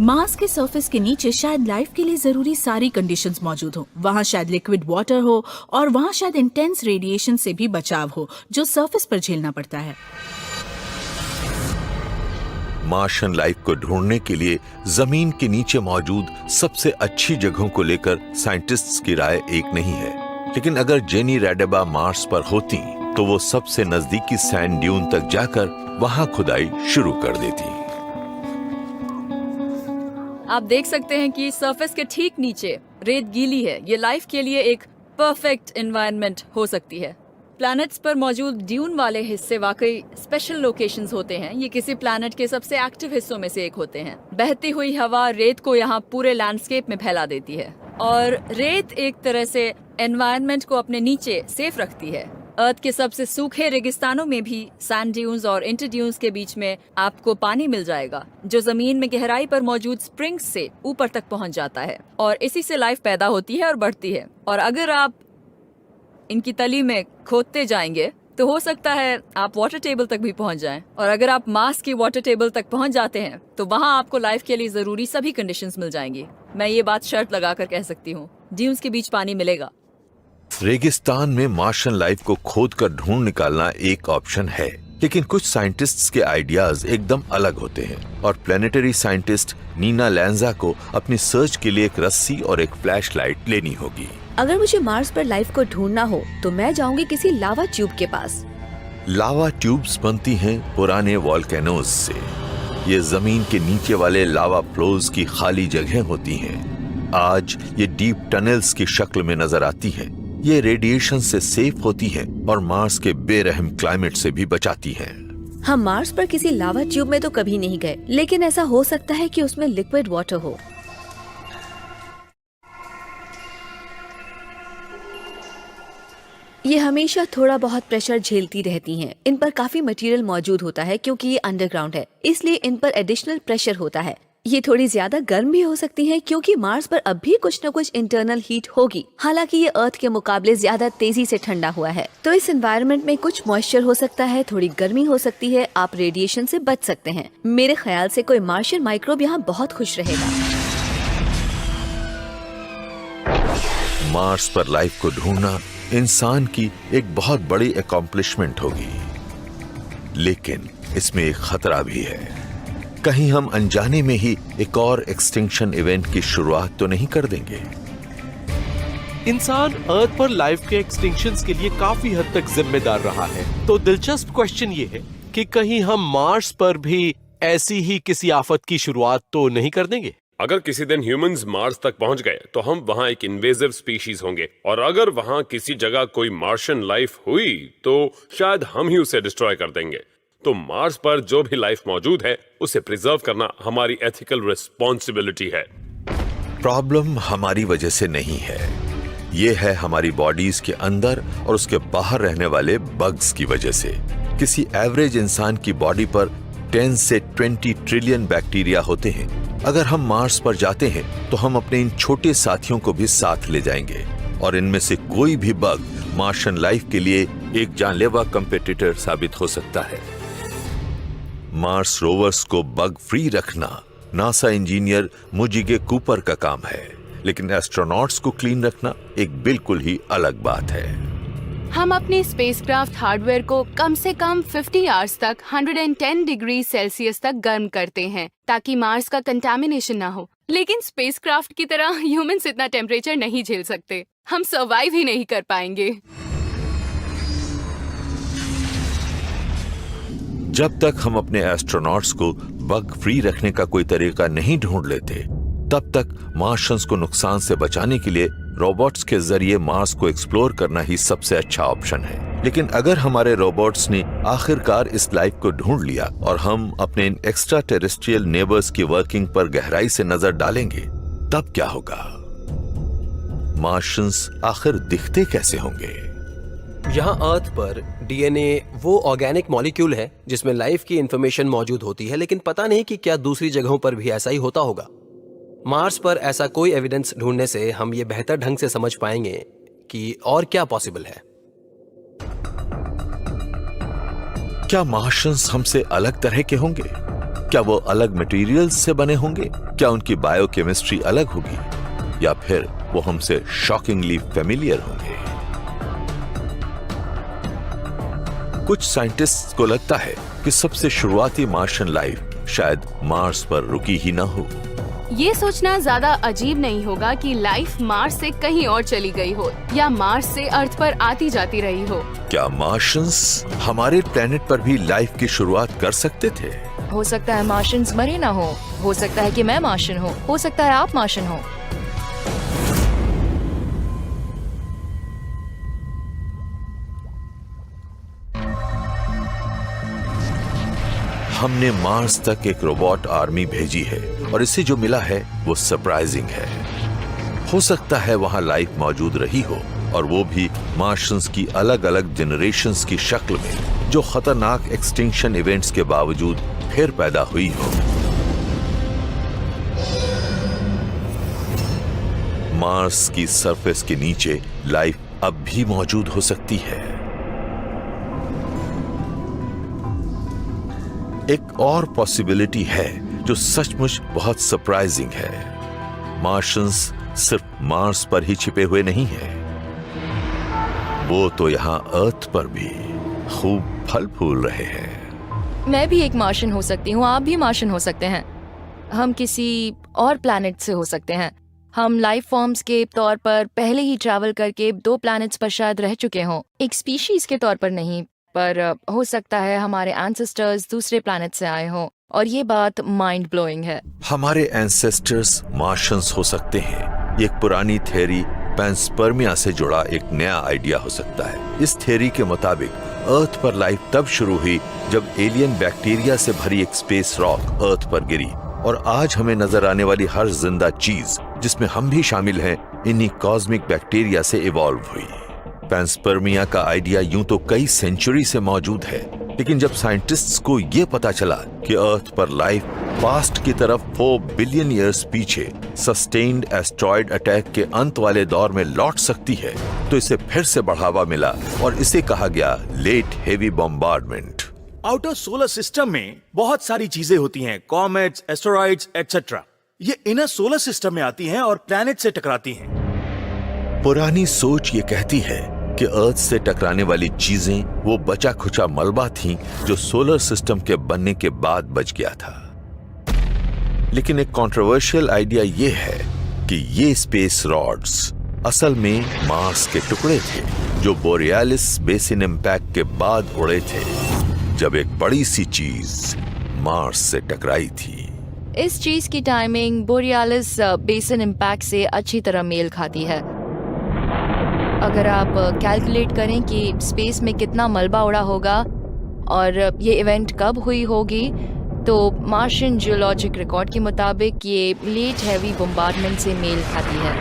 Speaker 3: मार्स के सरफेस के नीचे शायद लाइफ के लिए जरूरी सारी कंडीशंस मौजूद हो। वहां शायद लिक्विड वाटर हो और वहां शायद इंटेंस रेडिएशन से भी बचाव हो जो सरफेस पर झेलना पड़ता है।
Speaker 1: मार्शियन लाइफ को ढूंढने के लिए जमीन के नीचे मौजूद सबसे अच्छी जगहों को लेकर साइंटिस्ट्स की राय एक नहीं है। लेकिन अगर जेनी रैडेबा मार्स पर होती तो वो सबसे नजदीकी सैंड ड्यून तक जाकर वहां खुदाई शुरू कर देती।
Speaker 5: आप देख सकते हैं कि सरफेस के ठीक नीचे रेत गीली है। ये लाइफ के लिए एक परफेक्ट एनवायरनमेंट हो सकती है। प्लैनेट्स पर मौजूद ड्यून वाले हिस्से वाकई स्पेशल लोकेशंस होते हैं। ये किसी प्लैनेट के सबसे एक्टिव हिस्सों में से एक होते हैं। बहती हुई हवा रेत को यहाँ पूरे लैंडस्केप में फैला देती है और रेत एक तरह से एनवायरनमेंट को अपने नीचे सेफ रखती है। अर्थ के सबसे सूखे रेगिस्तानों में भी सैंड ड्यून्स और इंटर ड्यून्स के बीच में आपको पानी मिल जाएगा जो जमीन में गहराई पर मौजूद स्प्रिंग्स से ऊपर तक पहुंच जाता है और इसी से लाइफ पैदा होती है और बढ़ती है। और अगर आप इनकी तली में खोदते जाएंगे तो हो सकता है आप वाटर टेबल तक भी पहुंच जाएं। और अगर आप मार्स की वाटर टेबल तक पहुंच जाते हैं तो वहां आपको लाइफ के लिए जरूरी सभी कंडीशंस मिल जाएंगी। मैं ये बात शर्त लगाकर कह सकती हूँ, ड्यून्स के बीच पानी मिलेगा।
Speaker 1: रेगिस्तान में मार्शियन लाइफ को खोदकर ढूंढ निकालना एक ऑप्शन है, लेकिन कुछ साइंटिस्ट्स के आइडियाज एकदम अलग होते हैं और प्लेनेटरी साइंटिस्ट नीना लैंजा को अपनी सर्च के लिए एक रस्सी और एक फ्लैशलाइट लेनी होगी।
Speaker 7: अगर मुझे मार्स पर लाइफ को ढूंढना हो तो मैं जाऊंगी किसी लावा ट्यूब के पास।
Speaker 1: लावा ट्यूब्स बनती हैं पुराने वॉल्केनोज से। ये जमीन के नीचे वाले लावा फ्लोज की खाली जगह होती हैं। आज ये डीप टनल्स की शक्ल में नजर आती हैं। ये रेडिएशन से सेफ होती हैं और मार्स के बेरहम क्लाइमेट से भी बचाती हैं।
Speaker 7: हम मार्स पर किसी लावा ट्यूब में तो कभी नहीं गए, लेकिन ऐसा हो सकता है कि उसमें लिक्विड वाटर हो। ये हमेशा थोड़ा बहुत प्रेशर झेलती रहती हैं। इन पर काफी मटेरियल मौजूद होता है क्योंकि ये अंडरग्राउंड है, इसलिए इन पर एडिशनल प्रेशर होता है। ये थोड़ी ज्यादा गर्म भी हो सकती हैं क्योंकि मार्स पर अब भी कुछ न कुछ इंटरनल हीट होगी। हालांकि ये अर्थ के मुकाबले ज्यादा तेजी से ठंडा हुआ है, तो इस एनवायरनमेंट में कुछ मॉइस्चर हो सकता है, थोड़ी गर्मी हो सकती है। आप रेडिएशन से बच सकते हैं। मेरे ख्याल से कोई मार्शियन माइक्रोब यहाँ बहुत खुश रहेगा।
Speaker 1: मार्स पर लाइफ को ढूंढना इंसान की एक बहुत बड़ी अकॉम्प्लिशमेंट होगी, लेकिन इसमें एक खतरा भी है। कहीं हम अनजाने में ही एक और एक्सटिंक्शन इवेंट की शुरुआत तो नहीं कर देंगे।
Speaker 4: इंसान अर्थ पर लाइफ के एक्सटिंक्शंस के लिए काफी हद तक जिम्मेदार रहा है। तो दिलचस्प क्वेश्चन ये है कि कहीं हम मार्स पर भी ऐसी ही किसी आफत की शुरुआत तो नहीं कर देंगे।
Speaker 2: अगर किसी दिन ह्यूमंस मार्स तक पहुंच गए तो हम वहां एक इन्वेजिव स्पीशीज होंगे, और अगर वहां किसी जगह कोई मार्शियन लाइफ हुई तो शायद हम ही उसे डिस्ट्रॉय कर देंगे। तो मार्स पर जो भी लाइफ मौजूद है उसे प्रिजर्व करना हमारी एथिकल रिस्पॉन्सिबिलिटी है।
Speaker 1: प्रॉब्लम हमारी वजह से नहीं है, ये है हमारी बॉडीज के अंदर और उसके बाहर रहने वाले बग्स की वजह से। किसी एवरेज इंसान की बॉडी पर 10 से 20 ट्रिलियन बैक्टीरिया होते हैं। अगर हम मार्स पर जाते हैं तो हम अपने इन छोटे साथियों को भी साथ ले जाएंगे, और इनमें से कोई भी बग मार्शियन लाइफ के लिए एक जानलेवा कंपेटिटर साबित हो सकता है। मार्स रोवर्स को बग फ्री रखना नासा इंजीनियर मुजिगे कूपर का काम है, लेकिन एस्ट्रोनॉट्स को क्लीन रखना एक बिल्कुल ही अलग बात है।
Speaker 10: हम अपने स्पेसक्राफ्ट हार्डवेयर को कम से कम 50 आवर्स तक 110 डिग्री सेल्सियस तक गर्म करते हैं ताकि मार्स का कंटामिनेशन ना हो। लेकिन स्पेसक्राफ्ट की तरह ह्यूमंस इतना टेम्परेचर नहीं झेल सकते। हम सर्वाइव ही नहीं कर पाएंगे।
Speaker 1: जब तक हम अपने एस्ट्रोनॉट्स को बग फ्री रखने का कोई तरीका नहीं ढूंढ लेते, तब तक मार्शियंस को नुकसान से बचाने के लिए रोबोट्स के जरिए मार्स को एक्सप्लोर करना ही सबसे अच्छा ऑप्शन है। लेकिन अगर हमारे रोबोट्स ने आखिरकार इस लाइफ को ढूंढ लिया और हम अपने इन एक्स्ट्रा टेरेस्ट्रियल नेबर्स की वर्किंग पर गहराई से नजर डालेंगे, तब क्या होगा? मार्शियंस आखिर दिखते कैसे होंगे?
Speaker 9: यहाँ अर्थ पर डीएनए वो ऑर्गेनिक मॉलिक्यूल है जिसमें लाइफ की इंफॉर्मेशन मौजूद होती है, लेकिन पता नहीं कि क्या दूसरी जगहों पर भी ऐसा ही होता होगा। मार्स पर ऐसा कोई एविडेंस ढूंढने से हम ये बेहतर ढंग से समझ पाएंगे कि और क्या पॉसिबल है।
Speaker 1: क्या मार्शियंस हमसे अलग तरह के होंगे? क्या वो अलग मटेरियल्स से बने होंगे? क्या उनकी बायोकेमिस्ट्री अलग होगी? या फिर वो हमसे शॉकिंगली फेमिलियर होंगे? कुछ साइंटिस्ट्स को लगता है कि सबसे शुरुआती मार्शियन लाइफ शायद मार्स पर रुकी ही ना हो।
Speaker 10: ये सोचना ज्यादा अजीब नहीं होगा कि लाइफ मार्स से कहीं और चली गई हो या मार्स से अर्थ पर आती जाती रही हो।
Speaker 1: क्या मार्शियंस हमारे प्लेनेट पर भी लाइफ की शुरुआत कर सकते थे?
Speaker 8: हो सकता है मार्शियंस मरे ना हो सकता है कि मैं मार्शियन हूँ, हो सकता है आप मार्शियन हो।
Speaker 1: हमने मार्स तक एक रोबोट आर्मी भेजी है और इसे जो मिला है वो सरप्राइजिंग है। हो सकता है वहां लाइफ मौजूद रही हो, और वो भी मार्शियंस की अलग अलग जनरेशंस की शक्ल में, जो खतरनाक एक्सटिंक्शन इवेंट्स के बावजूद फिर पैदा हुई हो। मार्स की सरफेस के नीचे लाइफ अब भी मौजूद हो सकती है। एक और पॉसिबिलिटी है जो सचमुच बहुत सरप्राइजिंग है। मार्शियंस सिर्फ मार्स पर ही छिपे हुए नहीं हैं, वो तो यहाँ अर्थ पर भी खूब फल फूल रहे हैं।
Speaker 8: मैं भी एक मार्शियन हो सकती हूँ, आप भी मार्शियन हो सकते हैं। हम किसी और प्लैनेट से हो सकते हैं। हम लाइफ फॉर्म्स के तौर पर पहले ही ट्रैवल करके 2 प्लैनेट्स पर शायद रह चुके हों, एक स्पीशीज के तौर पर नहीं, पर हो सकता है हमारे एंसेस्टर्स दूसरे प्लैनेट से आए हों, और ये बात माइंड ब्लोइंग है।
Speaker 1: हमारे एंसेस्टर्स मार्शियंस हो सकते हैं। एक पुरानी थ्योरी पैंस्पर्मिया से जुड़ा एक नया आइडिया हो सकता है। इस थ्योरी के मुताबिक अर्थ पर लाइफ तब शुरू हुई जब एलियन बैक्टीरिया से भरी एक स्पेस रॉक अर्थ पर गिरी, और आज हमें नजर आने वाली हर जिंदा चीज, जिसमें हम भी शामिल हैं, इन्हीं कॉस्मिक बैक्टीरिया से इवॉल्व हुई। पैंस्पर्मिया का आइडिया यूं तो कई सेंचुरी से मौजूद है, लेकिन जब साइंटिस्ट्स को यह पता चला कि अर्थ पर लाइफ पास्ट की तरफ 4 बिलियन ईयर्स पीछे सस्टेन्ड एस्ट्रॉयड अटैक के अंत वाले दौर में लौट सकती है, तो इसे फिर से बढ़ावा मिला और इसे कहा गया late heavy bombardment.
Speaker 6: Outer solar system में बहुत सारी चीजें होती हैं, कॉमेट्स, एस्टेरॉइड्स, एटसेट्रा। ये इनर सोलर सिस्टम में आती हैं और प्लैनेट से टकराती हैं।
Speaker 1: पुरानी सोच ये कहती है कि अर्थ से टकराने वाली चीजें वो बचा खुचा मलबा थीं जो सोलर सिस्टम के बनने के बाद बच गया था। लेकिन एक कंट्रोवर्शियल आइडिया ये है कि ये स्पेस रॉड्स असल में मार्स के टुकड़े थे जो बोरियालिस बेसिन इम्पैक्ट के बाद उड़े थे, जब एक बड़ी सी चीज मार्स से टकराई थी।
Speaker 8: इस चीज की टाइमिंग बोरियालिस बेसिन इम्पैक्ट से अच्छी तरह मेल खाती है। अगर आप कैलकुलेट करें कि स्पेस में कितना मलबा उड़ा होगा और ये इवेंट कब हुई होगी, तो मार्शियन जियोलॉजिक रिकॉर्ड के मुताबिक ये लेट हैवी बम्बार्डमेंट से मेल खाती है।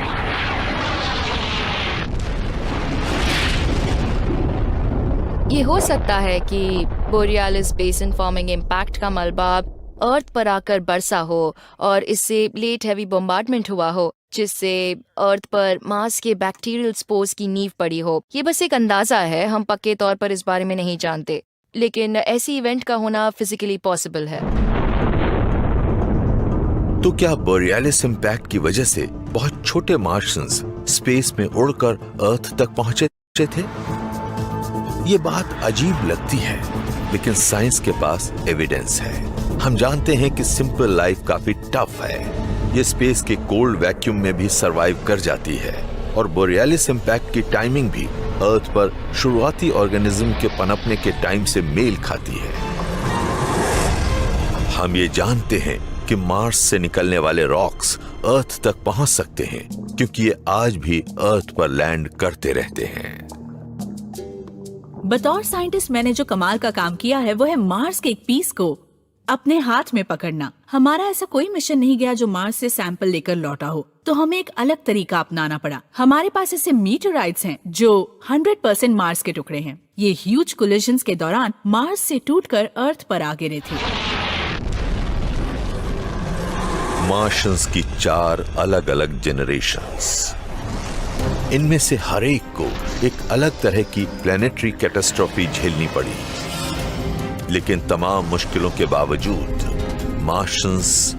Speaker 8: ये हो सकता है कि बोरियालिस बेसिन फॉर्मिंग इम्पैक्ट का मलबा अर्थ पर आकर बरसा हो और इससे लेट हैवी बम्बार्डमेंट हुआ हो, जिससे अर्थ पर मार्स के बैक्टीरियल स्पोर्स की नींव पड़ी हो। ये बस एक अंदाजा है, हम पक्के तौर पर इस बारे में नहीं जानते, लेकिन ऐसी इवेंट का होना फिजिकली पॉसिबल है।
Speaker 1: तो क्या बोरियालिस इम्पैक्ट की वजह से बहुत छोटे मार्शियंस स्पेस में उड़कर अर्थ तक पहुंचे थे? ये बात अजीब लगती है, लेकिन साइंस के पास एविडेंस है। हम जानते हैं कि सिंपल लाइफ काफी टफ है। ये स्पेस के कोल्ड वैक्यूम में भी सरवाइव कर जाती है, और बोरियालिस इम्पैक्ट की टाइमिंग भी अर्थ पर शुरुआती ऑर्गेनिज्म के पनपने के टाइम से मेल खाती है। हम ये जानते हैं कि मार्स से निकलने वाले रॉक्स अर्थ तक पहुंच सकते हैं, क्योंकि ये आज भी अर्थ पर लैंड करते रहते हैं।
Speaker 3: बतौर साइंटिस्ट मैंने जो कमाल का काम किया है वो है मार्स के एक पीस को अपने हाथ में पकड़ना। हमारा ऐसा कोई मिशन नहीं गया जो मार्स से सैंपल लेकर लौटा हो, तो हमें एक अलग तरीका अपनाना पड़ा। हमारे पास ऐसे मीटराइट्स हैं जो 100% मार्स के टुकड़े हैं। ये ह्यूज कोलिजन्स के दौरान मार्स से टूटकर अर्थ पर आ गिरे थे।
Speaker 1: मार्शियंस की 4 अलग अलग जेनरेशंस, इनमें से हर एक को एक अलग तरह की प्लेनेटरी कैटास्ट्रोफी झेलनी पड़ी, लेकिन तमाम मुश्किलों के बावजूद मार्शियंस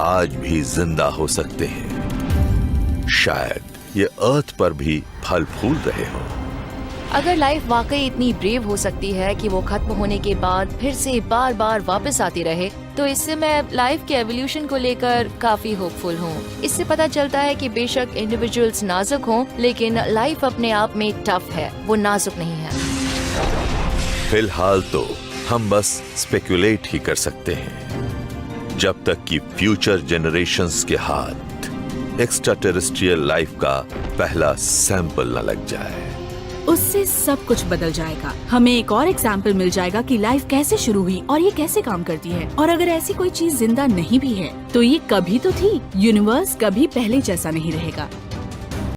Speaker 1: आज भी जिंदा हो सकते हैं। शायद ये अर्थ पर भी फल फूल रहे हों।
Speaker 8: अगर लाइफ वाकई इतनी ब्रेव हो सकती है कि वो खत्म होने के बाद फिर से बार बार वापस आती रहे, तो इससे मैं लाइफ के एवोल्यूशन को लेकर काफी होपफुल हूँ। इससे पता चलता है कि बेशक इंडिविजुअल्स नाजुक हों, लेकिन लाइफ अपने आप में टफ है, वो नाजुक नहीं है।
Speaker 1: फिलहाल तो हम बस स्पेकुलेट ही कर सकते हैं, जब तक कि फ्यूचर जनरेशंस के हाथ एक्स्ट्रा टेरेस्ट्रियल लाइफ का पहला सैंपल न लग जाए।
Speaker 3: उससे सब कुछ बदल जाएगा। हमें एक और एग्जाम्पल मिल जाएगा कि लाइफ कैसे शुरू हुई और ये कैसे काम करती है। और अगर ऐसी कोई चीज जिंदा नहीं भी है, तो ये कभी तो थी। यूनिवर्स कभी पहले जैसा नहीं रहेगा।